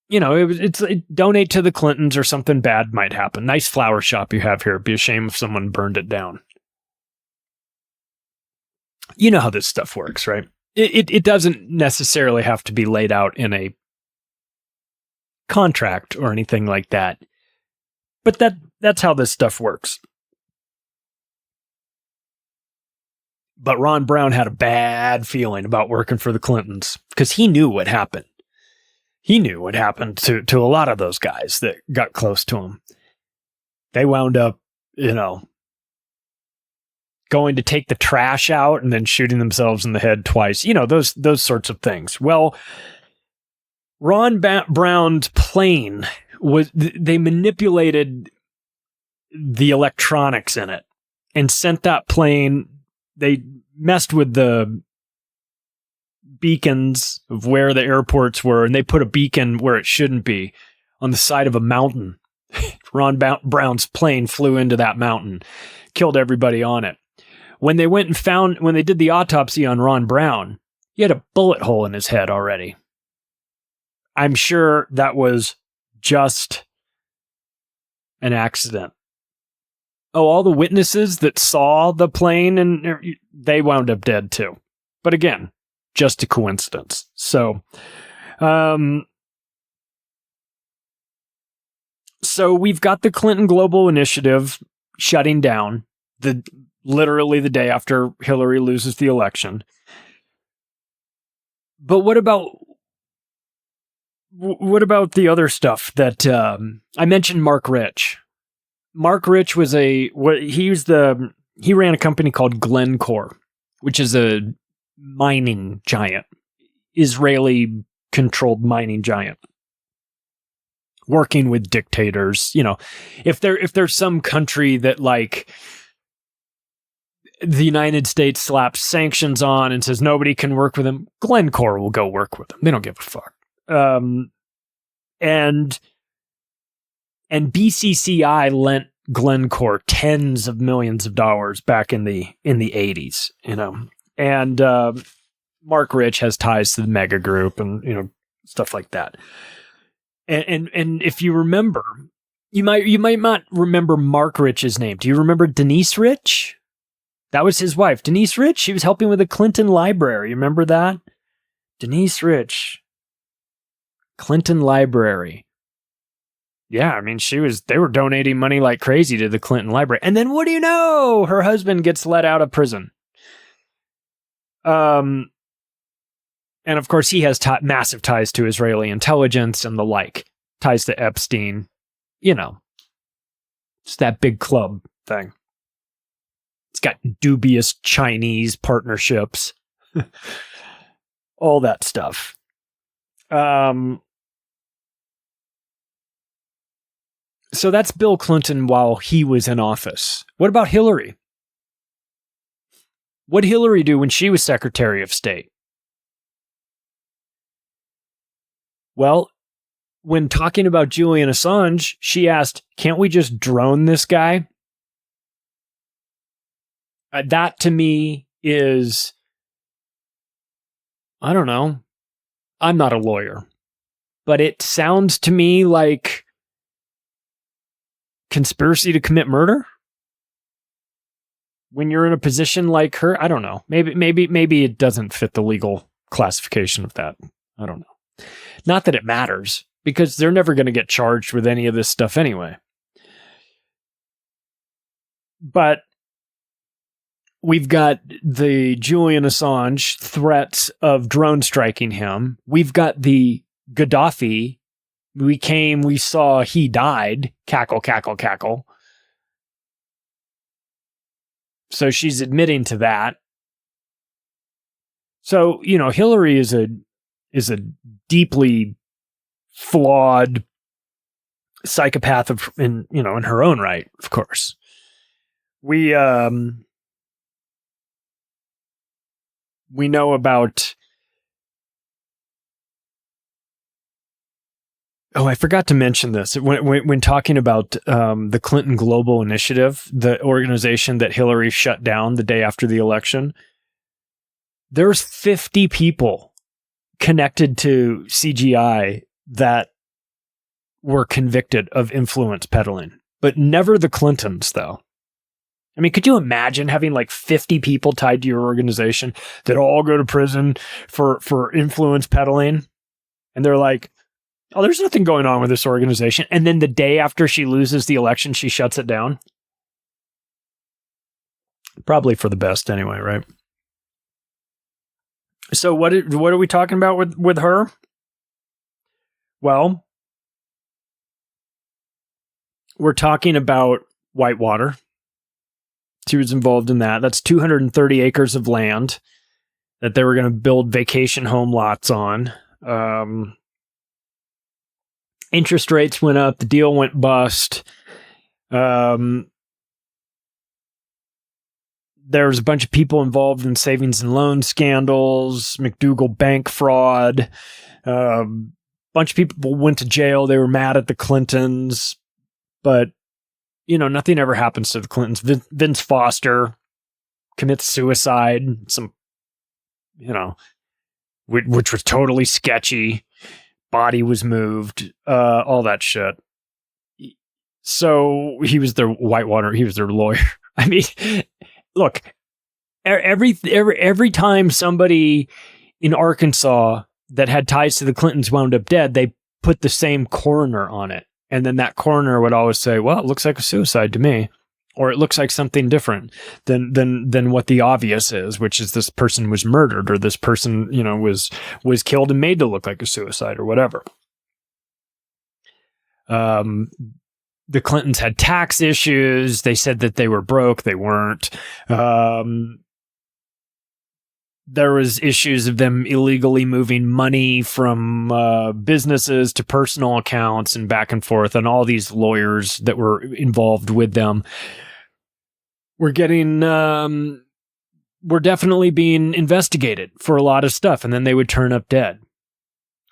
You know, it's donate to the Clintons or something bad might happen. Nice flower shop you have here. It'd be a shame if someone burned it down. You know how this stuff works, right? It doesn't necessarily have to be laid out in a contract or anything like that. But that's how this stuff works. But Ron Brown had a bad feeling about working for the Clintons because he knew what happened. He knew what happened to a lot of those guys that got close to him. They wound up, you know, going to take the trash out and then shooting themselves in the head twice. You know, those sorts of things. Well, Ron Brown's plane they manipulated the electronics in it and sent that plane. They messed with the beacons of where the airports were, and they put a beacon where it shouldn't be, on the side of a mountain. Ron Brown's plane flew into that mountain, killed everybody on it. When they went and when they did the autopsy on Ron Brown, he had a bullet hole in his head already. I'm sure that was just an accident. Oh, all the witnesses that saw the plane, and they wound up dead too. But again, just a coincidence. So, so we've got the Clinton Global Initiative shutting down literally the day after Hillary loses the election. But what about the other stuff that I mentioned? Mark Rich. Mark Rich he ran a company called Glencore, which is a mining giant, Israeli controlled mining giant, working with dictators. You know, if there's some country that like the United States slaps sanctions on and says nobody can work with them, Glencore will go work with them. They don't give a fuck. And BCCI lent Glencore tens of millions of dollars back in the 80s, you know. And Mark Rich has ties to the mega group and, you know, stuff like that. And if you remember, you might not remember Mark Rich's name. Do you remember Denise Rich? That was his wife, Denise Rich. She was helping with the Clinton Library. You remember that? Denise Rich, Clinton Library. Yeah, I mean, they were donating money like crazy to the Clinton Library. And then what do you know? Her husband gets let out of prison. And of course, he has massive ties to Israeli intelligence and the like, ties to Epstein. You know, it's that big club thing. It's got dubious Chinese partnerships, all that stuff. So that's Bill Clinton while he was in office. What about Hillary? What did Hillary do when she was Secretary of State? Well, when talking about Julian Assange, she asked, can't we just drone this guy? That to me is, I don't know. I'm not a lawyer, but it sounds to me like conspiracy to commit murder. When you're in a position like her, I don't know. Maybe it doesn't fit the legal classification of that. I don't know. Not that it matters, because they're never going to get charged with any of this stuff anyway. But we've got the Julian Assange threats of drone striking him. We've got the Gaddafi. We saw, he died. Cackle, cackle, cackle. So she's admitting to that. So, you know, Hillary is a deeply flawed psychopath in her own right, of course. We know about, I forgot to mention this when talking about the Clinton Global Initiative, the organization that Hillary shut down the day after the election. There's 50 people connected to CGI that were convicted of influence peddling, but never the Clintons, though. I mean, could you imagine having like 50 people tied to your organization that all go to prison for influence peddling? And they're like, oh, there's nothing going on with this organization. And then the day after she loses the election, she shuts it down. Probably for the best anyway, right? So what are we talking about with her? Well, we're talking about Whitewater. She was involved in that. That's 230 acres of land that they were going to build vacation home lots on. Interest rates went up. The deal went bust. There was a bunch of people involved in savings and loan scandals, McDougal bank fraud. Bunch of people went to jail. They were mad at the Clintons, but you know, nothing ever happens to the Clintons. Vince Foster commits suicide. Some, you know, which was totally sketchy. body was moved, all that shit. So he was their Whitewater. He was their lawyer. I mean, look, every time somebody in Arkansas that had ties to the Clintons wound up dead, they put the same coroner on it. And then that coroner would always say, well, it looks like a suicide to me. Or it looks like something different than what the obvious is, which is this person was murdered, or this person, was killed and made to look like a suicide, or whatever. The Clintons had tax issues. They said that they were broke. They weren't. There was issues of them illegally moving money from businesses to personal accounts and back and forth. And all these lawyers that were involved with them were definitely being investigated for a lot of stuff. And then they would turn up dead.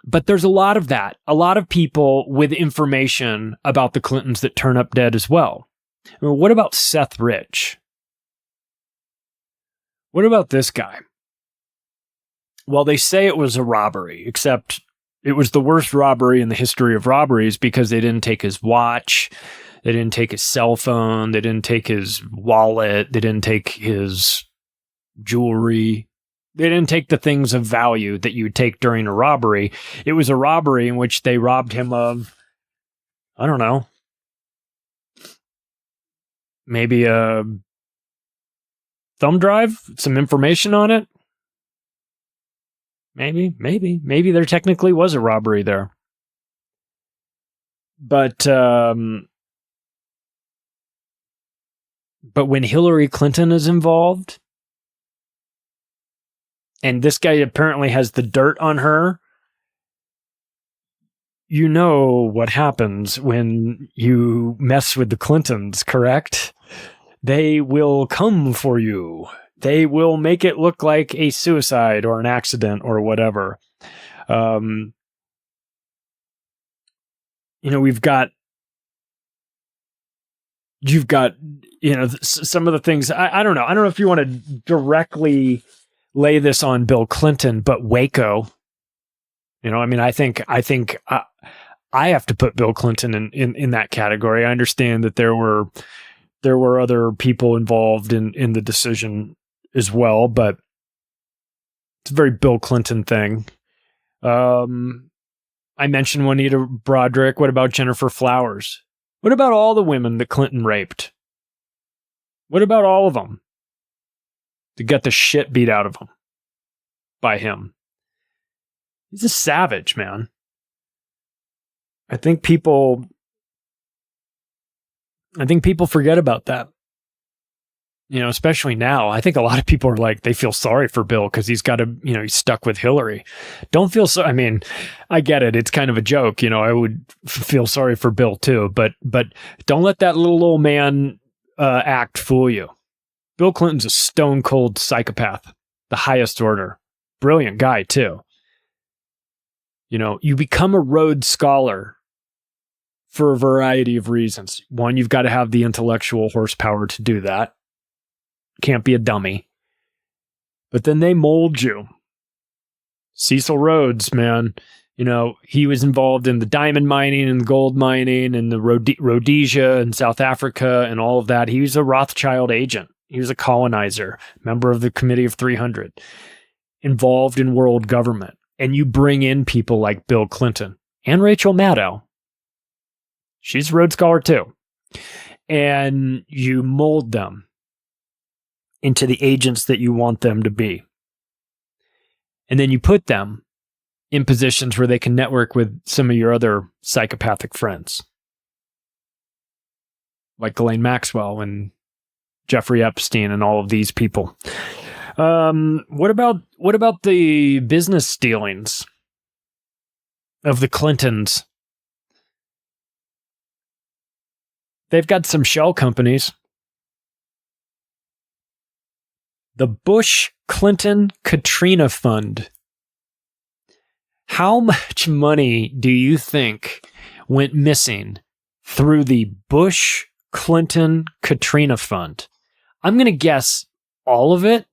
But there's a lot of that. A lot of people with information about the Clintons that turn up dead as well. I mean, what about Seth Rich? What about this guy? Well, they say it was a robbery, except it was the worst robbery in the history of robberies because they didn't take his watch, they didn't take his cell phone, they didn't take his wallet, they didn't take his jewelry. They didn't take the things of value that you would take during a robbery. It was a robbery in which they robbed him of, I don't know, maybe a thumb drive, some information on it. Maybe there technically was a robbery there. But when Hillary Clinton is involved, and this guy apparently has the dirt on her, you know what happens when you mess with the Clintons, correct? They will come for you. They will make it look like a suicide or an accident or whatever. You've got some of the things. I don't know. I don't know if you want to directly lay this on Bill Clinton, but Waco. I think I have to put Bill Clinton in that category. I understand that there were other people involved in the decision as well, but it's a very Bill Clinton thing. I mentioned Juanita Broderick. What about Jennifer Flowers? What about all the women that Clinton raped? What about all of them? To get the shit beat out of them by him. He's a savage, man. I think people forget about that. Especially now. I think a lot of people are like, they feel sorry for Bill because he's got to, he's stuck with Hillary. Don't feel so. I mean, I get it. It's kind of a joke. I would feel sorry for Bill too, but don't let that little old man act fool you. Bill Clinton's a stone cold psychopath, the highest order. Brilliant guy too. You become a Rhodes Scholar for a variety of reasons. One, you've got to have the intellectual horsepower to do that. Can't be a dummy. But then they mold you. Cecil Rhodes, man, he was involved in the diamond mining and the gold mining and the Rhodesia and South Africa and all of that. He was a Rothschild agent. He was a colonizer, member of the Committee of 300, involved in world government. And you bring in people like Bill Clinton and Rachel Maddow. She's a Rhodes Scholar too. And you mold them into the agents that you want them to be. And then you put them in positions where they can network with some of your other psychopathic friends. Like Ghislaine Maxwell and Jeffrey Epstein and all of these people. What about the business dealings of the Clintons? They've got some shell companies. The Bush-Clinton-Katrina Fund. How much money do you think went missing through the Bush-Clinton-Katrina Fund? I'm going to guess all of it.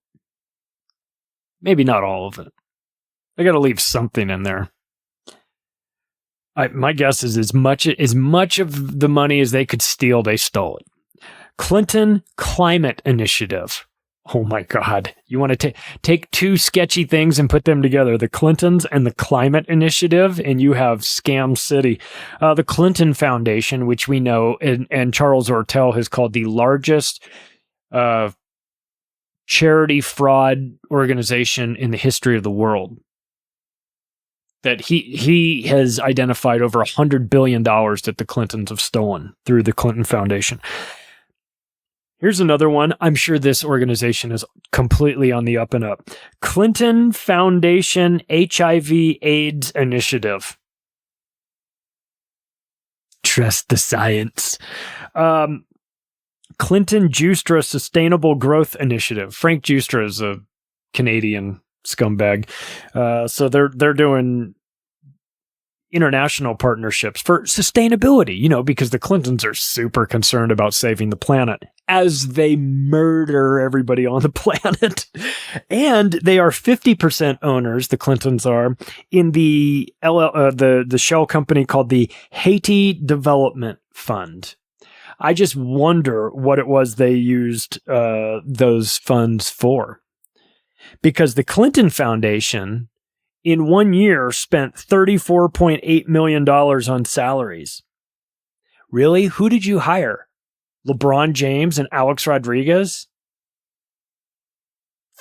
Maybe not all of it. I got to leave something in there. My guess is as much of the money as they could steal, they stole it. Clinton Climate Initiative. Oh my God. You want to take two sketchy things and put them together, the Clintons and the Climate Initiative, and you have Scam City. The Clinton Foundation, which we know, and Charles Ortel has called the largest charity fraud organization in the history of the world. That he has identified over $100 billion that the Clintons have stolen through the Clinton Foundation. Here's another one. I'm sure this organization is completely on the up and up. Clinton Foundation HIV/AIDS Initiative. Trust the science. Clinton Justra Sustainable Growth Initiative. Frank Justra is a Canadian scumbag. So they're doing international partnerships for sustainability, because the Clintons are super concerned about saving the planet as they murder everybody on the planet. And they are 50% owners, the Clintons are, in the shell company called the Haiti Development Fund. I just wonder what it was they used those funds for. Because the Clinton Foundation, in 1 year, spent $34.8 million on salaries. Really? Who did you hire? LeBron James and Alex Rodriguez?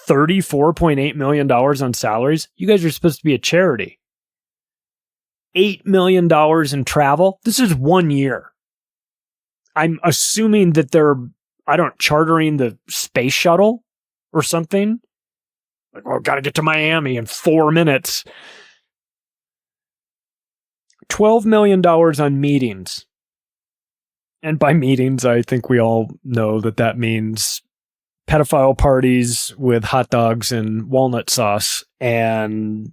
$34.8 million on salaries? You guys are supposed to be a charity. $8 million in travel? This is 1 year. I'm assuming that they're, chartering the space shuttle or something. Like, gotta get to Miami in 4 minutes. $12 million on meetings. And by meetings, I think we all know that means pedophile parties with hot dogs and walnut sauce and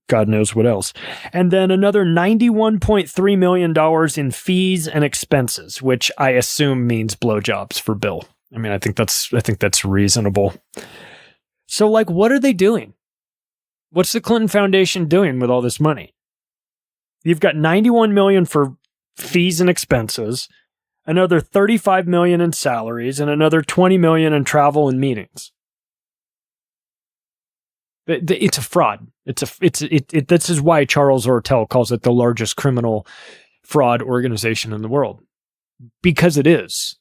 God knows what else. And then another $91.3 million in fees and expenses, which I assume means blowjobs for Bill. I mean, I think that's reasonable. So, what are they doing? What's the Clinton Foundation doing with all this money? You've got $91 million for fees and expenses, another $35 million in salaries, and another $20 million in travel and meetings. It's a fraud. This is why Charles Ortel calls it the largest criminal fraud organization in the world. Because it is.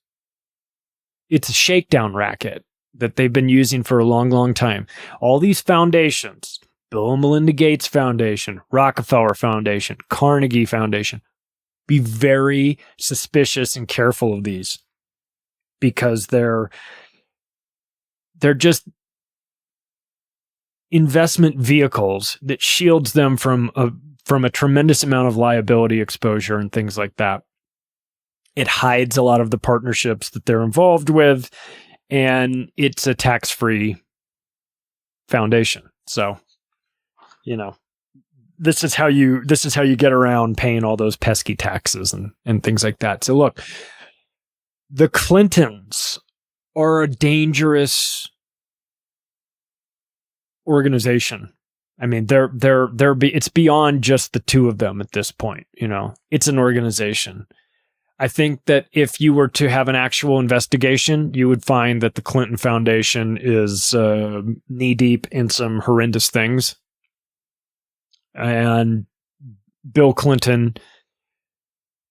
It's a shakedown racket that they've been using for a long, long time. All these foundations, Bill and Melinda Gates Foundation, Rockefeller Foundation, Carnegie Foundation, be very suspicious and careful of these because they're just investment vehicles that shields them from a tremendous amount of liability exposure and things like that. It hides a lot of the partnerships that they're involved with, and it's a tax-free foundation. So, this is how you get around paying all those pesky taxes and things like that. So look, the Clintons are a dangerous organization. I mean, it's beyond just the two of them at this point. It's an organization. I think that if you were to have an actual investigation, you would find that the Clinton Foundation is knee deep in some horrendous things. And Bill Clinton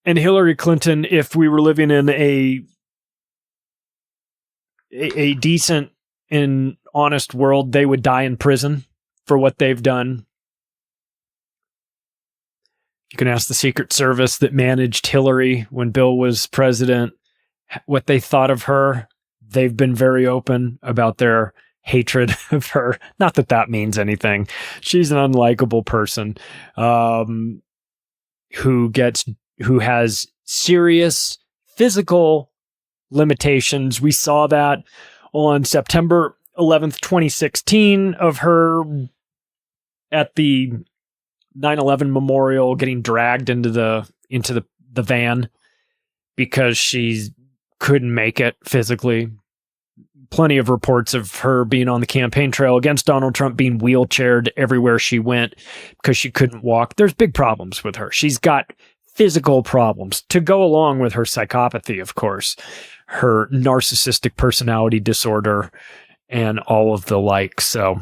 and Hillary Clinton, if we were living in a decent and honest world, they would die in prison for what they've done. You can ask the Secret Service that managed Hillary when Bill was president what they thought of her. They've been very open about their hatred of her. Not that that means anything. She's an unlikable person who has serious physical limitations. We saw that on September 11th, 2016, of her at the 9/11 memorial getting dragged into the van because she couldn't make it physically. plenty of reports of her being on the campaign trail against Donald Trump, being wheelchaired everywhere she went because she couldn't walk. There's big problems with her. She's got physical problems to go along with her psychopathy, of course, her narcissistic personality disorder, and all of the like. So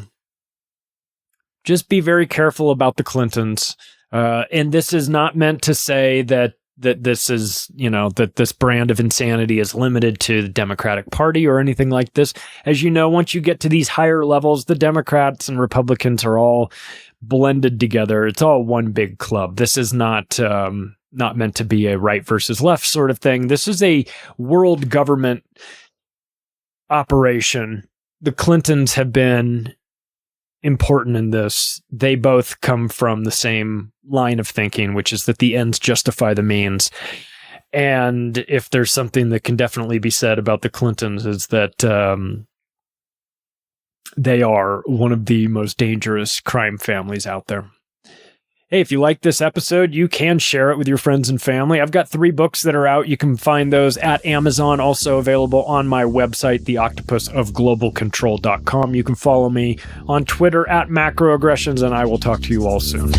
just be very careful about the Clintons. And this is not meant to say that this is, that this brand of insanity is limited to the Democratic Party or anything like this. As you know, once you get to these higher levels, the Democrats and Republicans are all blended together. It's all one big club. This is not meant to be a right versus left sort of thing. This is a world government operation. The Clintons have been important in this. They both come from the same line of thinking, which is that the ends justify the means. And if there's something that can definitely be said about the Clintons, is that they are one of the most dangerous crime families out there. Hey, if you like this episode, you can share it with your friends and family. I've got 3 books that are out. You can find those at Amazon, also available on my website, theoctopusofglobalcontrol.com. You can follow me on Twitter at macroaggressions, and I will talk to you all soon.